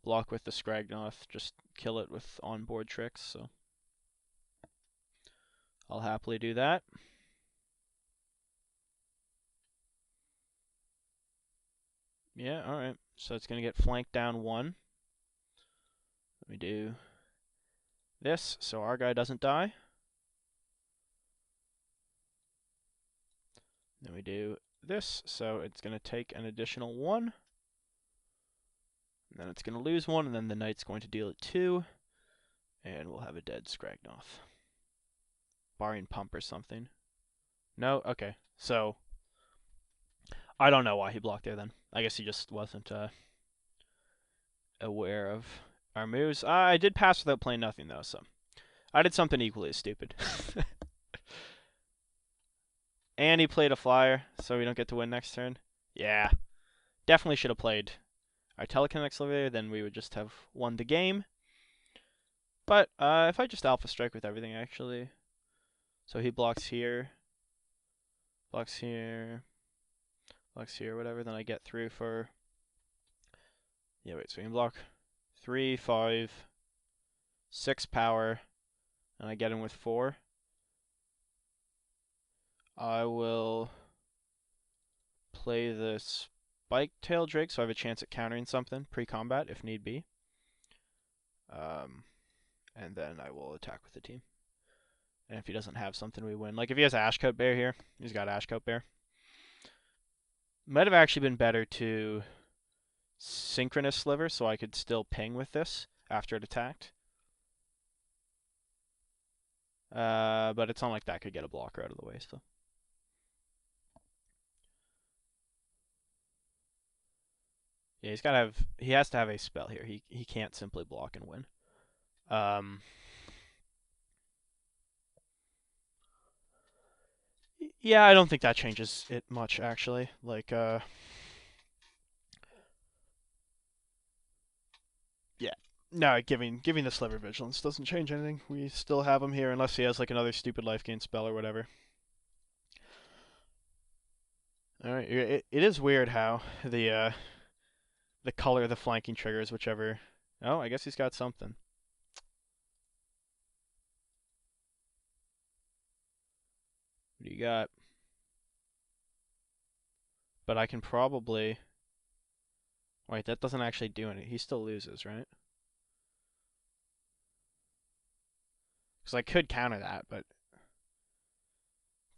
block with the Scragnoth, just kill it with onboard tricks, so I'll happily do that. Yeah, alright. So it's going to get flanked down 1. Let me do this so our guy doesn't die. Then we do this so it's going to take an additional 1. And then it's going to lose 1, and then the Knight's going to deal it 2. And we'll have a dead Scragnoth. Barring Pump or something. No? Okay. So I don't know why he blocked there then. I guess he just wasn't aware of our moves. I did pass without playing nothing though, so I did something equally as stupid. And he played a flyer, so we don't get to win next turn. Yeah. Definitely should have played our Telekinetic Sliver, then we would just have won the game. But if I just Alpha Strike with everything actually. So he blocks here. Blocks here. Blocks here, whatever, then I get through for... Yeah, wait, so we can block 3, 5, 6 power, and I get him with 4. I will play the Spiketail Drake, so I have a chance at countering something pre-combat if need be. And then I will attack with the team. And if he doesn't have something, we win. Like if he has Ashcoat Bear here, he's got Ashcoat Bear. Might have actually been better to Synchronous Sliver, so I could still ping with this after it attacked. But it's not like that could get a blocker out of the way, so. Yeah, he has to have a spell here. He can't simply block and win. Yeah, I don't think that changes it much actually. Like yeah. No, giving the Sliver Vigilance doesn't change anything. We still have him here unless he has like another stupid life gain spell or whatever. Alright, it is weird how the color of the flanking triggers whichever. Oh, I guess he's got something. What do you got? But I can probably... Wait, that doesn't actually do anything. He still loses, right? Because I could counter that, but...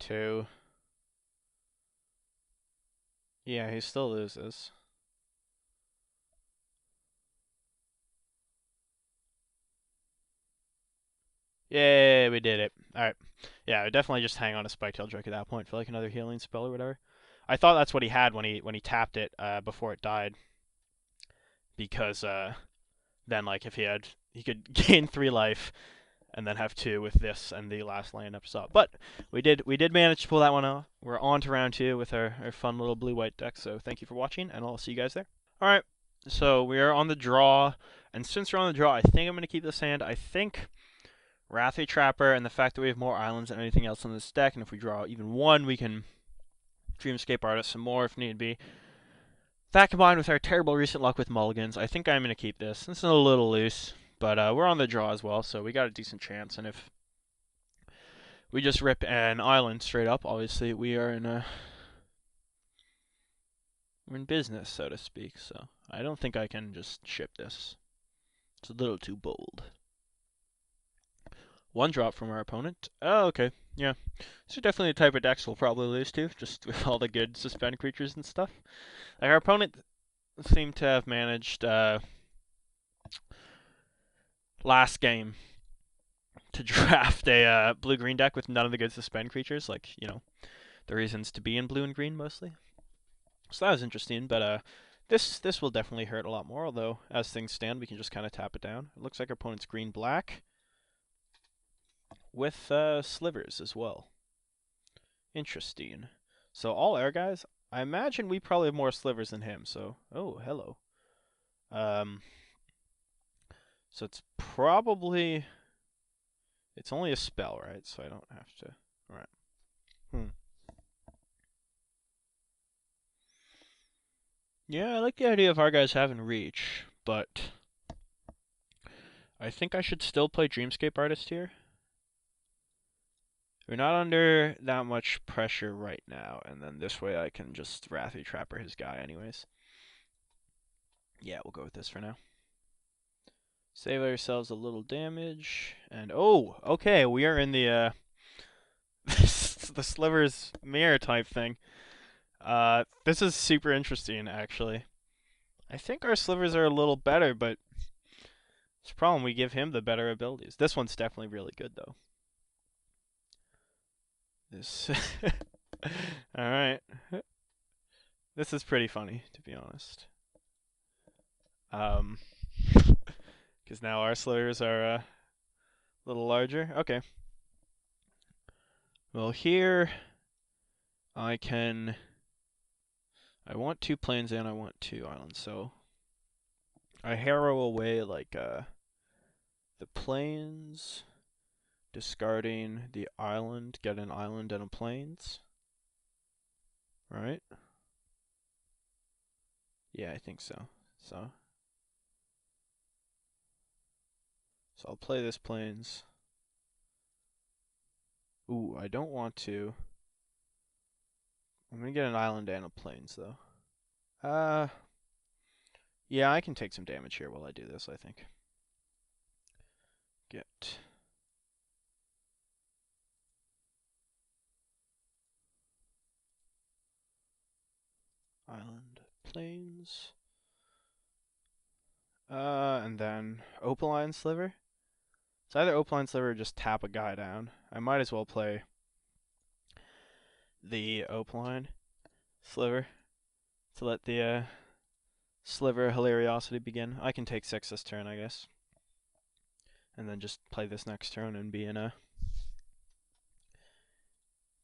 2... Yeah, he still loses. Yay, we did it. Alright. Yeah, I would definitely just hang on a Spiketail Drake at that point for like another healing spell or whatever. I thought that's what he had when he tapped it before it died. Because then like if he could gain 3 life and then have 2 with this and the last land up top. But we did manage to pull that one off. We're on to round 2 with our fun little blue-white deck, so thank you for watching, and I'll see you guys there. Alright, so we are on the draw, and since we're on the draw, I think I'm going to keep this hand. I think Wrathy Trapper and the fact that we have more islands than anything else on this deck, and if we draw even 1, we can Dreamscape Artist some more if need be. That combined with our terrible recent luck with mulligans, I think I'm going to keep this. This is a little loose, but we're on the draw as well, so we got a decent chance, and if we just rip an island straight up. Obviously, we're in business, so to speak. So I don't think I can just ship this. It's a little too bold. One drop from our opponent. Oh, okay. Yeah. These are definitely the type of decks we'll probably lose to, just with all the good suspend creatures and stuff. Like, our opponent seemed to have managed last game to draft a blue-green deck with none of the good suspend creatures, like, the reasons to be in blue and green mostly. So that was interesting, but this will definitely hurt a lot more, although as things stand, we can just kind of tap it down. It looks like our opponent's green-black with slivers as well. Interesting. So all air guys, I imagine we probably have more slivers than him, so... Oh, hello. So it's probably... It's only a spell, right? So I don't have to... Alright. Yeah, I like the idea of our guys having reach, but... I think I should still play Dreamscape Artist here. We're not under that much pressure right now, and then this way I can just Wrathy Trapper his guy anyways. Yeah, we'll go with this for now. Save ourselves a little damage, and oh, okay, we are in the the slivers mirror type thing. This is super interesting actually. I think our slivers are a little better, but it's a problem we give him the better abilities. This one's definitely really good though. This Alright. This is pretty funny, to be honest. Because now our slivers are a little larger. Okay. Well, here I want 2 plains and I want 2 islands, so I harrow away like the plains, discarding the island, get an island and a plains. Right? Yeah, I think so. So I'll play this plains. Ooh, I don't want to. I'm gonna get an island and a plains though. Yeah, I can take some damage here while I do this, I think. Get island, plains. And then Opaline Sliver. It's either Opaline Sliver or just tap a guy down. I might as well play the Opaline Sliver to let the Sliver Hilariosity begin. I can take 6 this turn, I guess. And then just play this next turn and be in a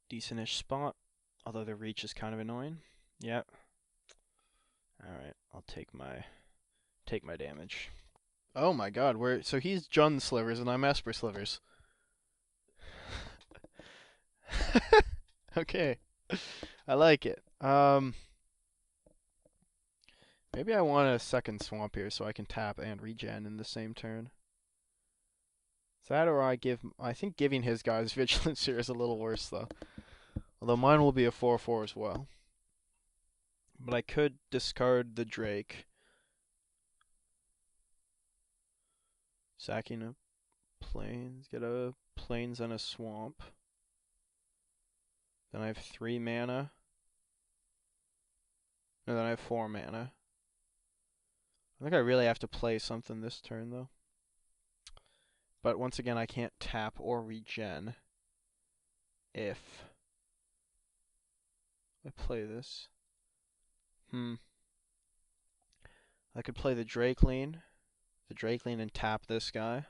decentish spot. Although the reach is kind of annoying. Yep. Alright, I'll take my damage. Oh my god, so he's Jund Slivers and I'm Esper Slivers. Okay. I like it. Maybe I want a second swamp here so I can tap and regen in the same turn. Is that or I think giving his guys Vigilance here is a little worse though. Although mine will be a 4/4 as well. But I could discard the Drake. Sacking a plains, get a plains and a swamp. Then I have 3 mana. And then I have 4 mana. I think I really have to play something this turn though. But once again, I can't tap or regen if I play this. I could play the Drakeling and tap this guy.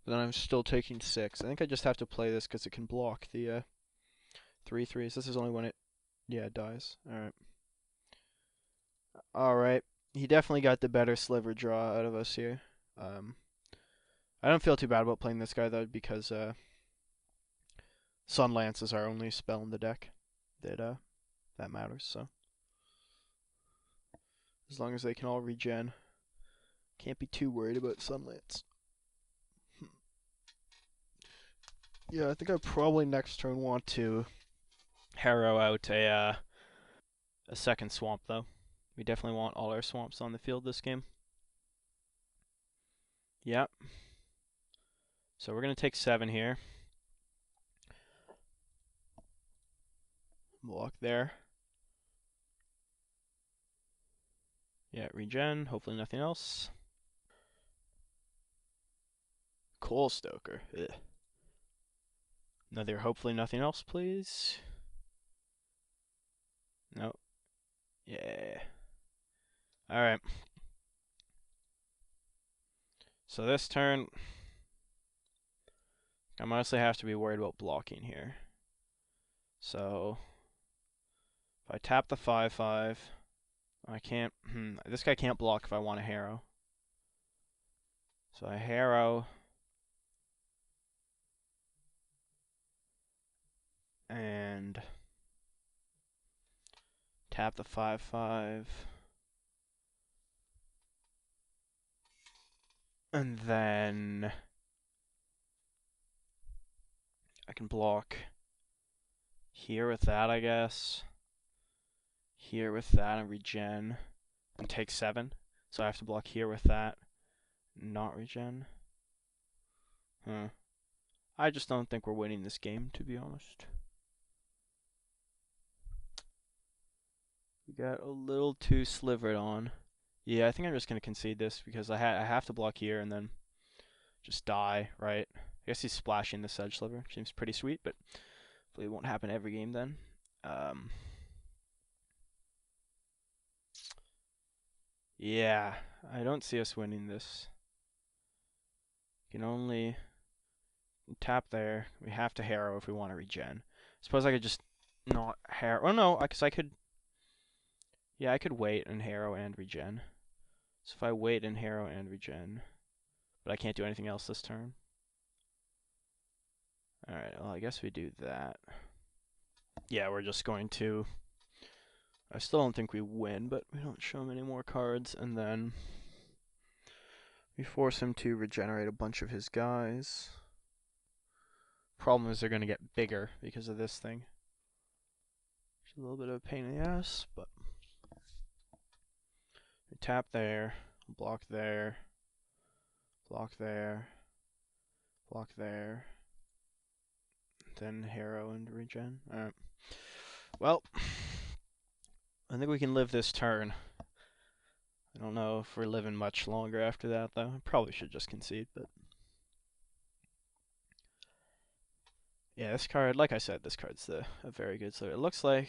But then I'm still taking 6. I think I just have to play this because it can block the 3/3s. This is only when it dies. Alright. Alright. He definitely got the better sliver draw out of us here. I don't feel too bad about playing this guy though because Sun Lance is our only spell in the deck that matters, so as long as they can all regen, can't be too worried about Sun Lance. Yeah, I think I probably next turn want to harrow out a second swamp, though. We definitely want all our swamps on the field this game. Yep. So we're going to take 7 here. Block there. Yeah, regen. Hopefully nothing else. Coal Stoker. Ugh. Another hopefully nothing else, please. Nope. Yeah. Alright. So this turn, I mostly have to be worried about blocking here. So if I tap the 5/5, I can't. This guy can't block if I want a harrow. So I harrow and tap the 5/5, and then I can block here with that, I guess. Here with that and regen, and take 7. So I have to block here with that, not regen. I just don't think we're winning this game, to be honest. We got a little too slivered on. Yeah, I think I'm just going to concede this because I have to block here and then just die, right? I guess he's splashing the Sedge Sliver. Seems pretty sweet, but hopefully it won't happen every game then. Yeah, I don't see us winning this. You can only tap there. We have to harrow if we want to regen. Suppose I could just not harrow. Oh no, because I could. Yeah, I could wait and harrow and regen. So if I wait and harrow and regen, but I can't do anything else this turn. Alright, well, I guess we do that. Yeah, we're just going to. I still don't think we win, but we don't show him any more cards, and then we force him to regenerate a bunch of his guys. Problem is they're going to get bigger because of this thing. It's a little bit of a pain in the ass, but we tap there, block there, block there, block there, then harrow and regen. Alright. Well, I think we can live this turn. I don't know if we're living much longer after that, though. I probably should just concede, but yeah, this card, like I said, this card's a very good sliver. It looks like,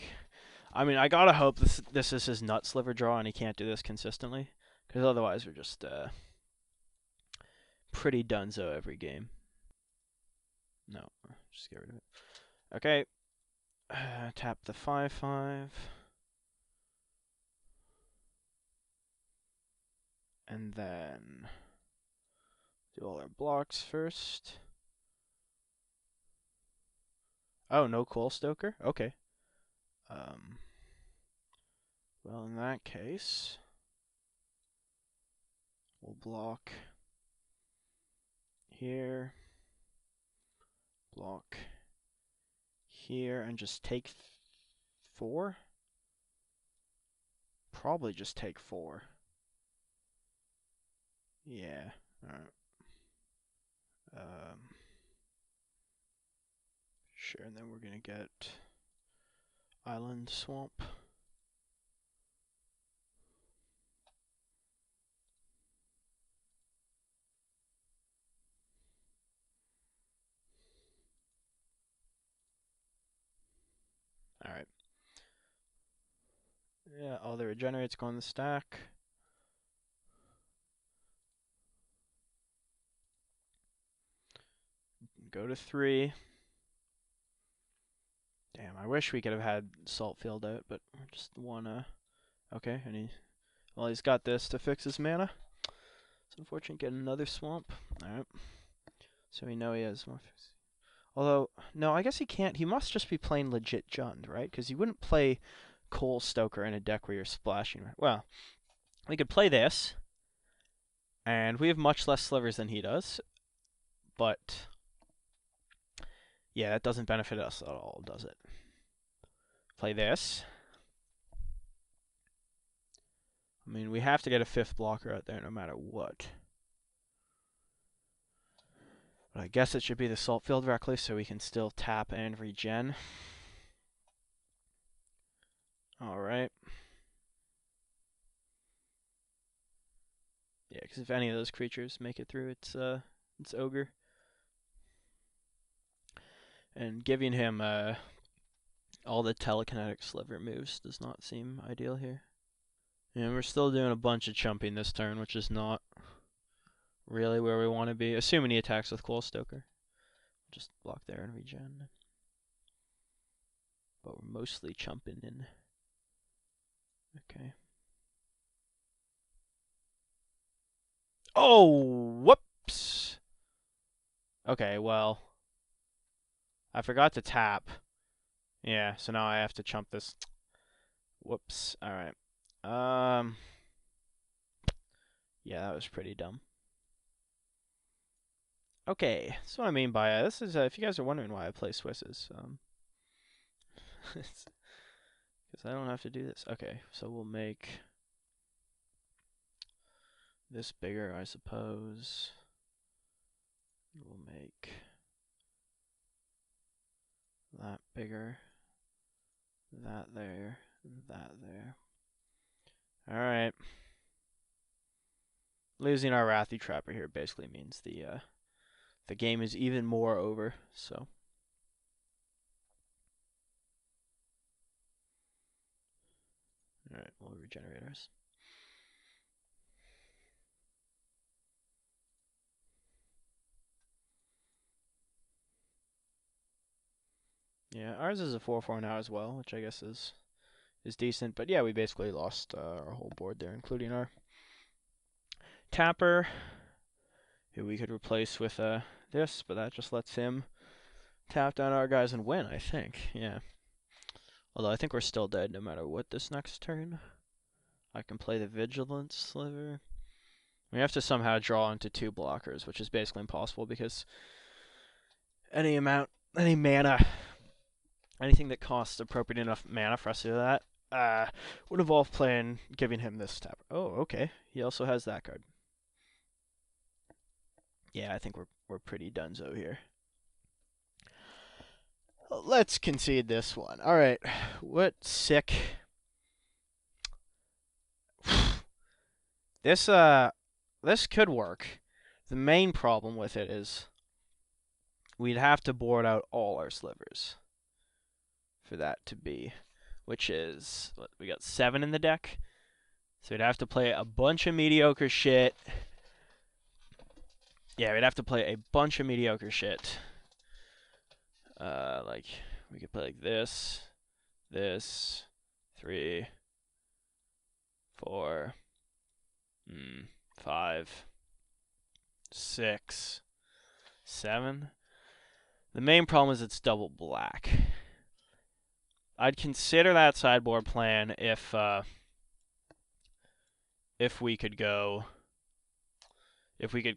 I mean, I gotta hope this is his nut sliver draw and he can't do this consistently, because otherwise we're just pretty donezo every game. No, just get rid of it. Okay, tap the 5/5, and then do all our blocks first. Oh, no Coal Stoker? Okay. Well, in that case, we'll block here, block here, and just take 4? Probably just take 4. Yeah, alright. Sure, and then we're gonna get Island Swamp. Alright. Yeah, all the regenerates go in the stack. Go to 3. Damn, I wish we could have had Saltfield out, but we're just wanna. Okay, and he's got this to fix his mana. It's unfortunate getting another swamp. Alright. So we know he has more. Although, no, I guess he can't. He must just be playing legit Jund, right? Because he wouldn't play Coal Stoker in a deck where you're splashing. Well, we could play this, and we have much less slivers than he does, but Yeah, that doesn't benefit us at all, does it? Play this. I mean, we have to get a 5th blocker out there no matter what. But I guess it should be the Salt Field Reckless so we can still tap and regen. Alright. Yeah, because if any of those creatures make it through, it's Ogre. And giving him all the telekinetic sliver moves does not seem ideal here. And we're still doing a bunch of chumping this turn, which is not really where we want to be, assuming he attacks with Coal Stoker. Just block there and regen. But we're mostly chumping in. Okay. Oh, whoops! Okay, well, I forgot to tap. Yeah, so now I have to chump this. Whoops. Alright. Yeah, that was pretty dumb. Okay, that's what I mean by this is, if you guys are wondering why I play Swisses, because I don't have to do this. Okay, so we'll make this bigger, I suppose. We'll make that bigger, that there, that there. Alright. Losing our Wrathy Trapper here basically means the game is even more over, so. Alright, we'll regenerate ours. Yeah, ours is a 4/4 now as well, which I guess is decent. But yeah, we basically lost our whole board there, including our Tapper, who we could replace with this, but that just lets him tap down our guys and win, I think. Yeah. Although I think we're still dead no matter what this next turn. I can play the Vigilance Sliver. We have to somehow draw into 2 blockers, which is basically impossible because any mana, anything that costs appropriate enough mana for us to do that, would involve playing, giving him this tap. Oh, okay. He also has that card. Yeah, I think we're pretty donezo here. Let's concede this one. All right, what sick. This could work. The main problem with it is we'd have to board out all our slivers for that to be, which is, we got 7 in the deck, so we'd have to play a bunch of mediocre shit. Yeah, we'd have to play a bunch of mediocre shit. Like, we could play like this, 3, 4, 5, 6, 7. The main problem is it's double black. I'd consider that sideboard plan if we could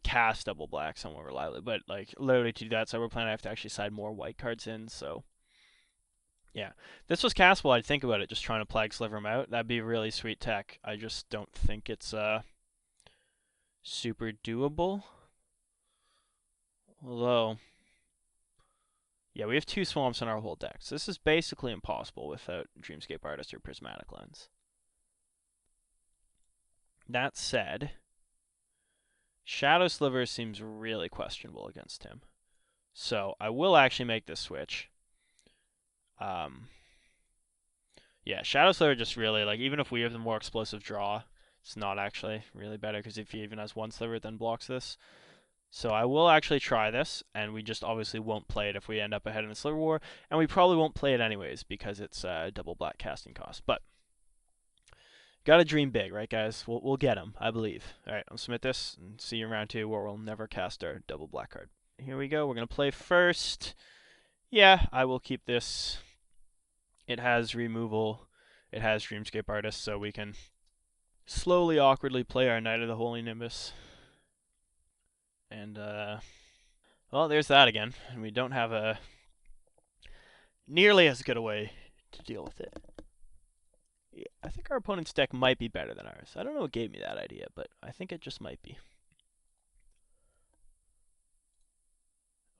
cast double black somewhat reliably. But like literally to do that sideboard plan, I have to actually side more white cards in. So yeah, this was castable. I'd think about it, just trying to Plague Sliver him out. That'd be really sweet tech. I just don't think it's super doable. Although, yeah, we have 2 swamps in our whole deck, so this is basically impossible without Dreamscape Artist or Prismatic Lens. That said, Shadow Sliver seems really questionable against him. So I will actually make this switch. Yeah, Shadow Sliver just really, like, even if we have the more explosive draw, it's not actually really better, because if he even has 1 sliver, it then blocks this. So I will actually try this, and we just obviously won't play it if we end up ahead in the Sliver War, and we probably won't play it anyways, because it's double black casting cost. But gotta dream big, right, guys? We'll get him, I believe. All right, I'll submit this, and see you in round 2, where we'll never cast our double black card. Here we go. We're gonna play first. Yeah, I will keep this. It has removal. It has Dreamscape Artist, so we can slowly, awkwardly play our Knight of the Holy Nimbus. And, well, there's that again. And we don't have a nearly as good a way to deal with it. Yeah, I think our opponent's deck might be better than ours. I don't know what gave me that idea, but I think it just might be.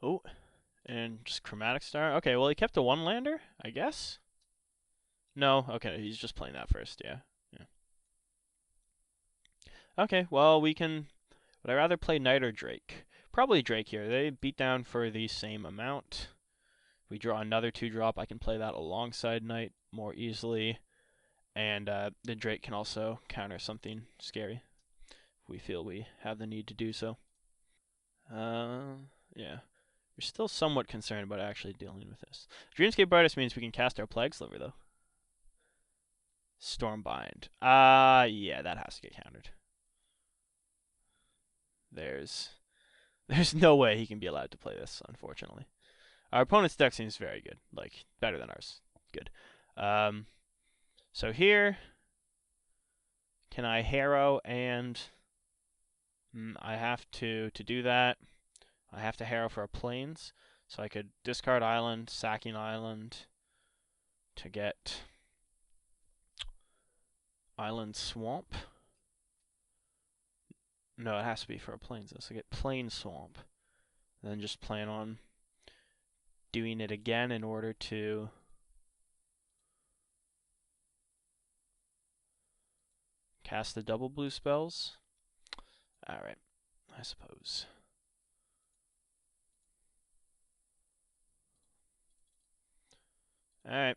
Oh, and just Chromatic Star. Okay, well, he kept a one-lander, I guess? No, okay, he's just playing that first, yeah. Yeah. Okay, well, we can... Would I rather play Knight or Drake? Probably Drake here. They beat down for the same amount. We draw another 2-drop. I can play that alongside Knight more easily. And the Drake can also counter something scary if we feel we have the need to do so. Yeah. We're still somewhat concerned about actually dealing with this. Dreamscape Artist means we can cast our Plague Sliver, though. Stormbind. Yeah, that has to get countered. There's no way he can be allowed to play this, unfortunately. Our opponent's deck seems very good, like better than ours. Good. So here, can I Harrow and I have to do that. I have to Harrow for a plains, so I could discard island, sacking island to get island swamp. No, it has to be for a plains though, so I get plain swamp. And then just plan on doing it again in order to cast the double blue spells. Alright, I suppose. Alright.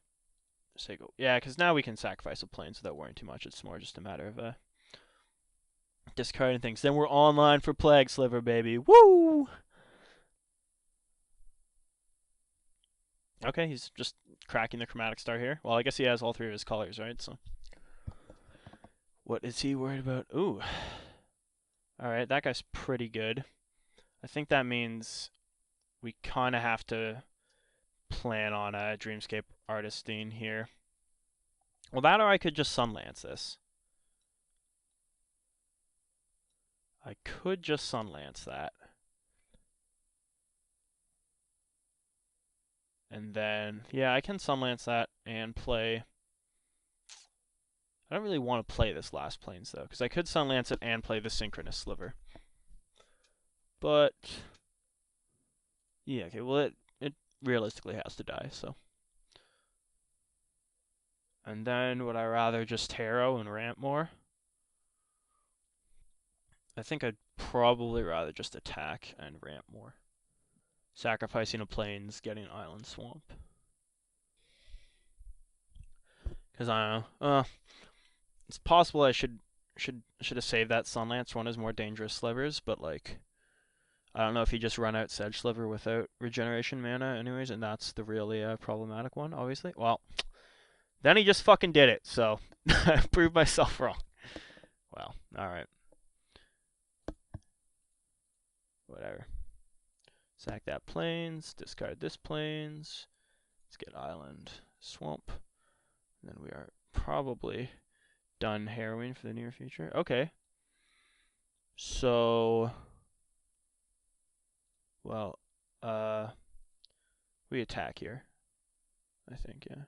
So go. Yeah, because now we can sacrifice a plains without worrying too much. It's more just a matter of discarding things. Then we're online for Plague Sliver, baby. Woo! Okay, he's just cracking the Chromatic Star here. Well, I guess he has all three of his colors, right? So, what is he worried about? Ooh. Alright, that guy's pretty good. I think that means we kind of have to plan on a Dreamscape Artistine here. Well, that or I could just Sunlance this. I could just Sunlance that. And then, yeah, I can Sunlance that and play... I don't really want to play this last plains, though, because I could Sunlance it and play the Synchronous Sliver. But, yeah, okay, well, it realistically has to die, so. And then, would I rather just Harrow and ramp more? I think I'd probably rather just attack and ramp more. Sacrificing a plains, getting an island swamp. Because I don't know. It's possible I should have saved that Sunlance. One is more dangerous slivers, but like I don't know if you just run out Sedge Sliver without regeneration mana anyways, and that's the really problematic one, obviously. Well, then he just fucking did it, so I proved myself wrong. Well, alright. Whatever. Sack that plains, discard this plains. Let's get island swamp. And then we are probably done harrowing for the near future. Okay. So, well, we attack here. I think, yeah.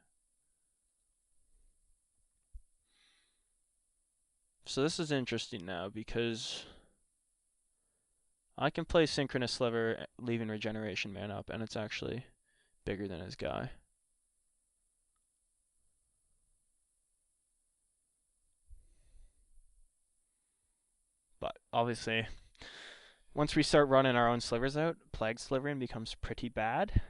So this is interesting now because I can play Synchronous Sliver, leaving regeneration mana up, and it's actually bigger than his guy. But obviously, once we start running our own slivers out, Plague Slivering becomes pretty bad.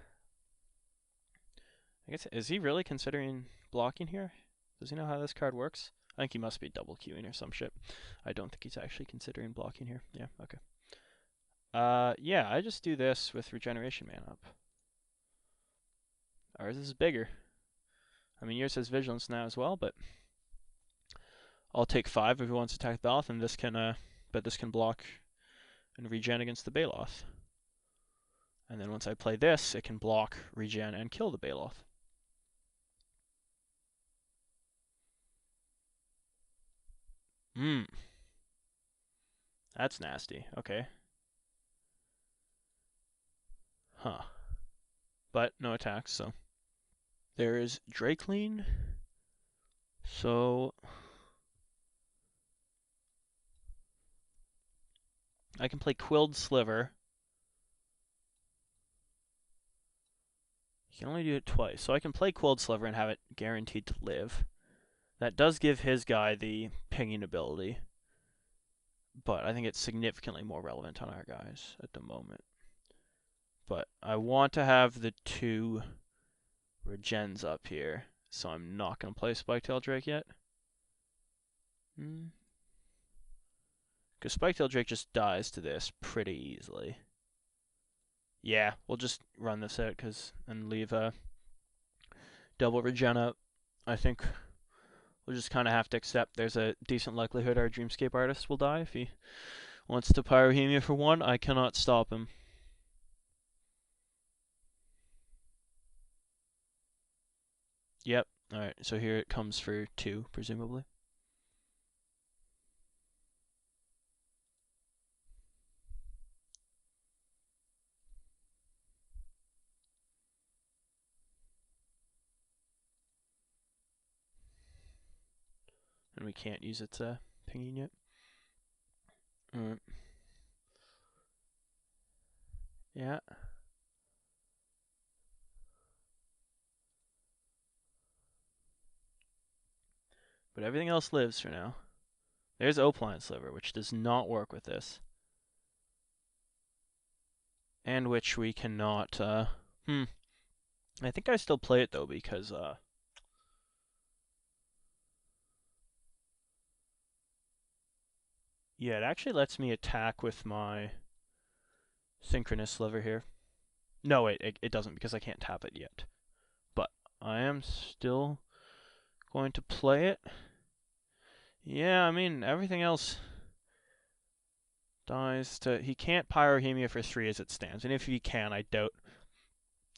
I guess, is he really considering blocking here? Does he know how this card works? I think he must be double queuing or some shit. I don't think he's actually considering blocking here. Yeah, okay. Yeah, I just do this with regeneration mana up. Ours is bigger. I mean, yours has vigilance now as well, but I'll take 5 if he wants to attack Baloth, and this can, but this can block and regen against the Baloth. And then once I play this, it can block, regen, and kill the Baloth. That's nasty. Okay. Huh. But no attacks, so. There is Drakeleen. So I can play Quilled Sliver. You can only do it twice. So I can play Quilled Sliver and have it guaranteed to live. That does give his guy the pinging ability, but I think it's significantly more relevant on our guys at the moment. But I want to have the two regens up here, so I'm not going to play Spiketail Drake yet. Because Spiketail Drake just dies to this pretty easily. Yeah, we'll just run this out and leave a double regen up. I think we'll just kind of have to accept there's a decent likelihood our Dreamscape artist will die if he wants to Pyrohemia for one. I cannot stop him. Yep. Alright, so here it comes for 2, presumably. And we can't use its pinging yet. Alright. Yeah. But everything else lives for now. There's Opalite Sliver, which does not work with this. And which we cannot, I think I still play it though because, yeah, it actually lets me attack with my Synchronous Sliver here. No, wait, it doesn't because I can't tap it yet. But I am still going to play it. Yeah, I mean, everything else dies to... He can't Pyrohemia for 3 as it stands. And if he can, I doubt...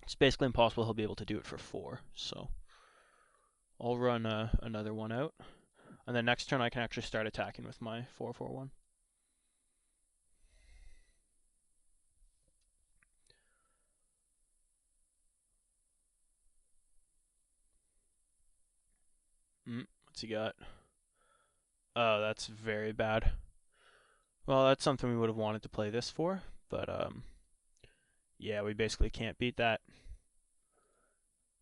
It's basically impossible he'll be able to do it for 4. So I'll run another one out. And then next turn I can actually start attacking with my 4/4/1. What's he got? Oh, that's very bad. Well, that's something we would have wanted to play this for, but yeah, we basically can't beat that.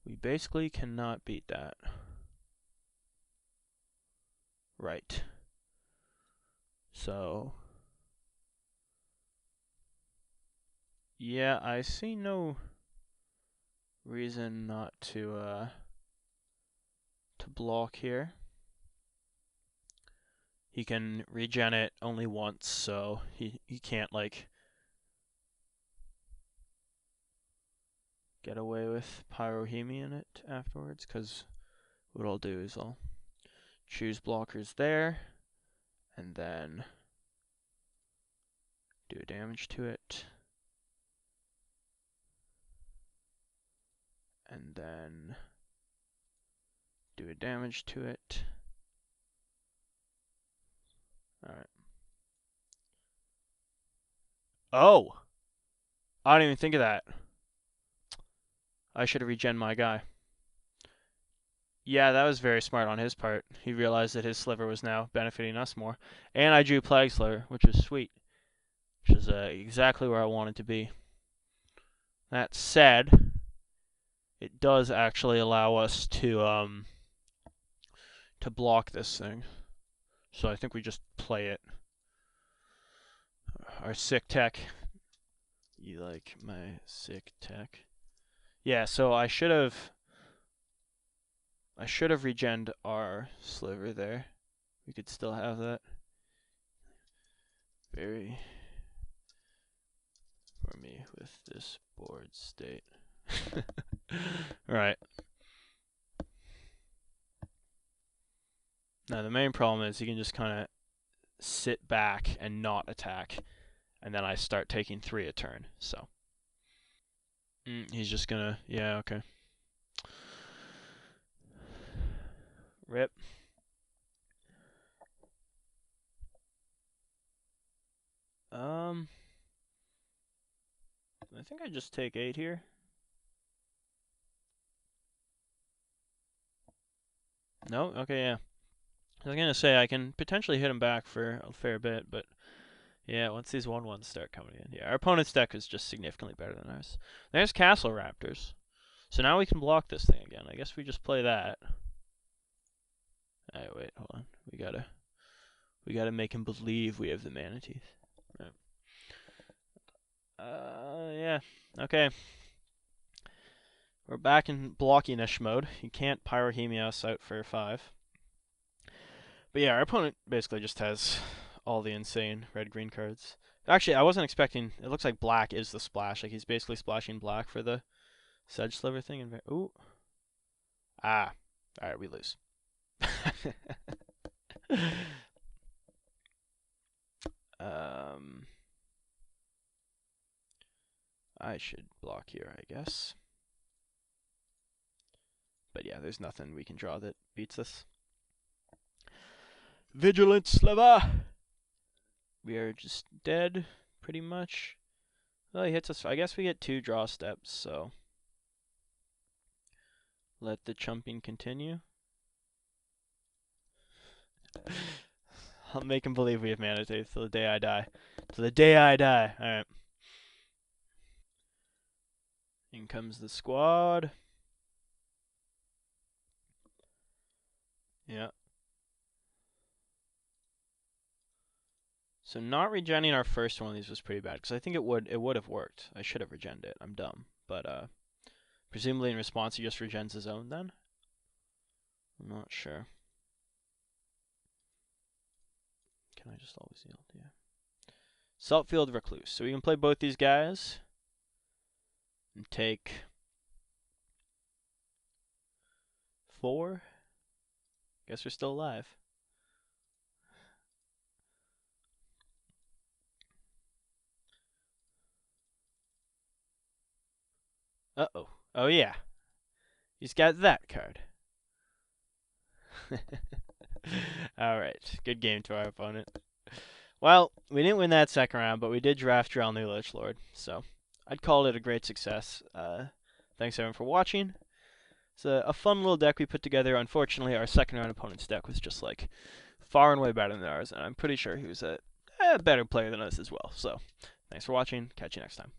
We basically cannot beat that. Right. So, yeah, I see no reason not to block here. He can regen it only once, so he can't like get away with Pyrohemia in it afterwards, because what I'll do is I'll choose blockers there, and then do damage to it, and then do a damage to it. Alright. Oh! I didn't even think of that. I should have regen my guy. Yeah, that was very smart on his part. He realized that his sliver was now benefiting us more. And I drew Plague Sliver, which was sweet. Which is exactly where I wanted to be. That said, it does actually allow us to block this thing. So I think we just play it. Our sick tech. You like my sick tech? Yeah, so I should have regened our sliver there. We could still have that. Very for me with this board state. Right. Now the main problem is you can just kind of sit back and not attack, and then I start taking 3 a turn. So he's just gonna, yeah, okay. Rip. I think I just take 8 here. No? Okay, yeah. I was gonna say I can potentially hit him back for a fair bit, but yeah, once these 1/1s start coming in. Yeah, our opponent's deck is just significantly better than ours. There's Castle Raptors. So now we can block this thing again. I guess we just play that. Alright, wait, hold on. We gotta make him believe we have the mana teeth. Right. Yeah. Okay. We're back in blockiness mode. You can't Pyrohemia us out for 5. But yeah, our opponent basically just has all the insane red-green cards. Actually, I wasn't expecting... It looks like black is the splash. Like, he's basically splashing black for the Sedge Sliver thing. And ooh. Ah. Alright, we lose. um... I should block here, I guess. But yeah, there's nothing we can draw that beats this. Vigilant Sliver! We are just dead, pretty much. Well, he hits us. I guess we get 2 draw steps, so let the chumping continue. I'll make him believe we have mana teeth till the day I die. Till the day I die. Alright. In comes the squad. Yeah. So not regenning our first one of these was pretty bad, because I think it would have worked. I should have regened it. I'm dumb. But presumably in response he just regens his own then? I'm not sure. Can I just always yield? Yeah. Saltfield Recluse. So we can play both these guys and take 4. Guess we're still alive. Uh-oh. Oh, yeah. He's got that card. Alright. Good game to our opponent. Well, we didn't win that second round, but we did draft Drelnu Lichlord, so I'd call it a great success. Thanks everyone for watching. It's a fun little deck we put together. Unfortunately, our second round opponent's deck was just like far and way better than ours, and I'm pretty sure he was a better player than us as well. So, thanks for watching. Catch you next time.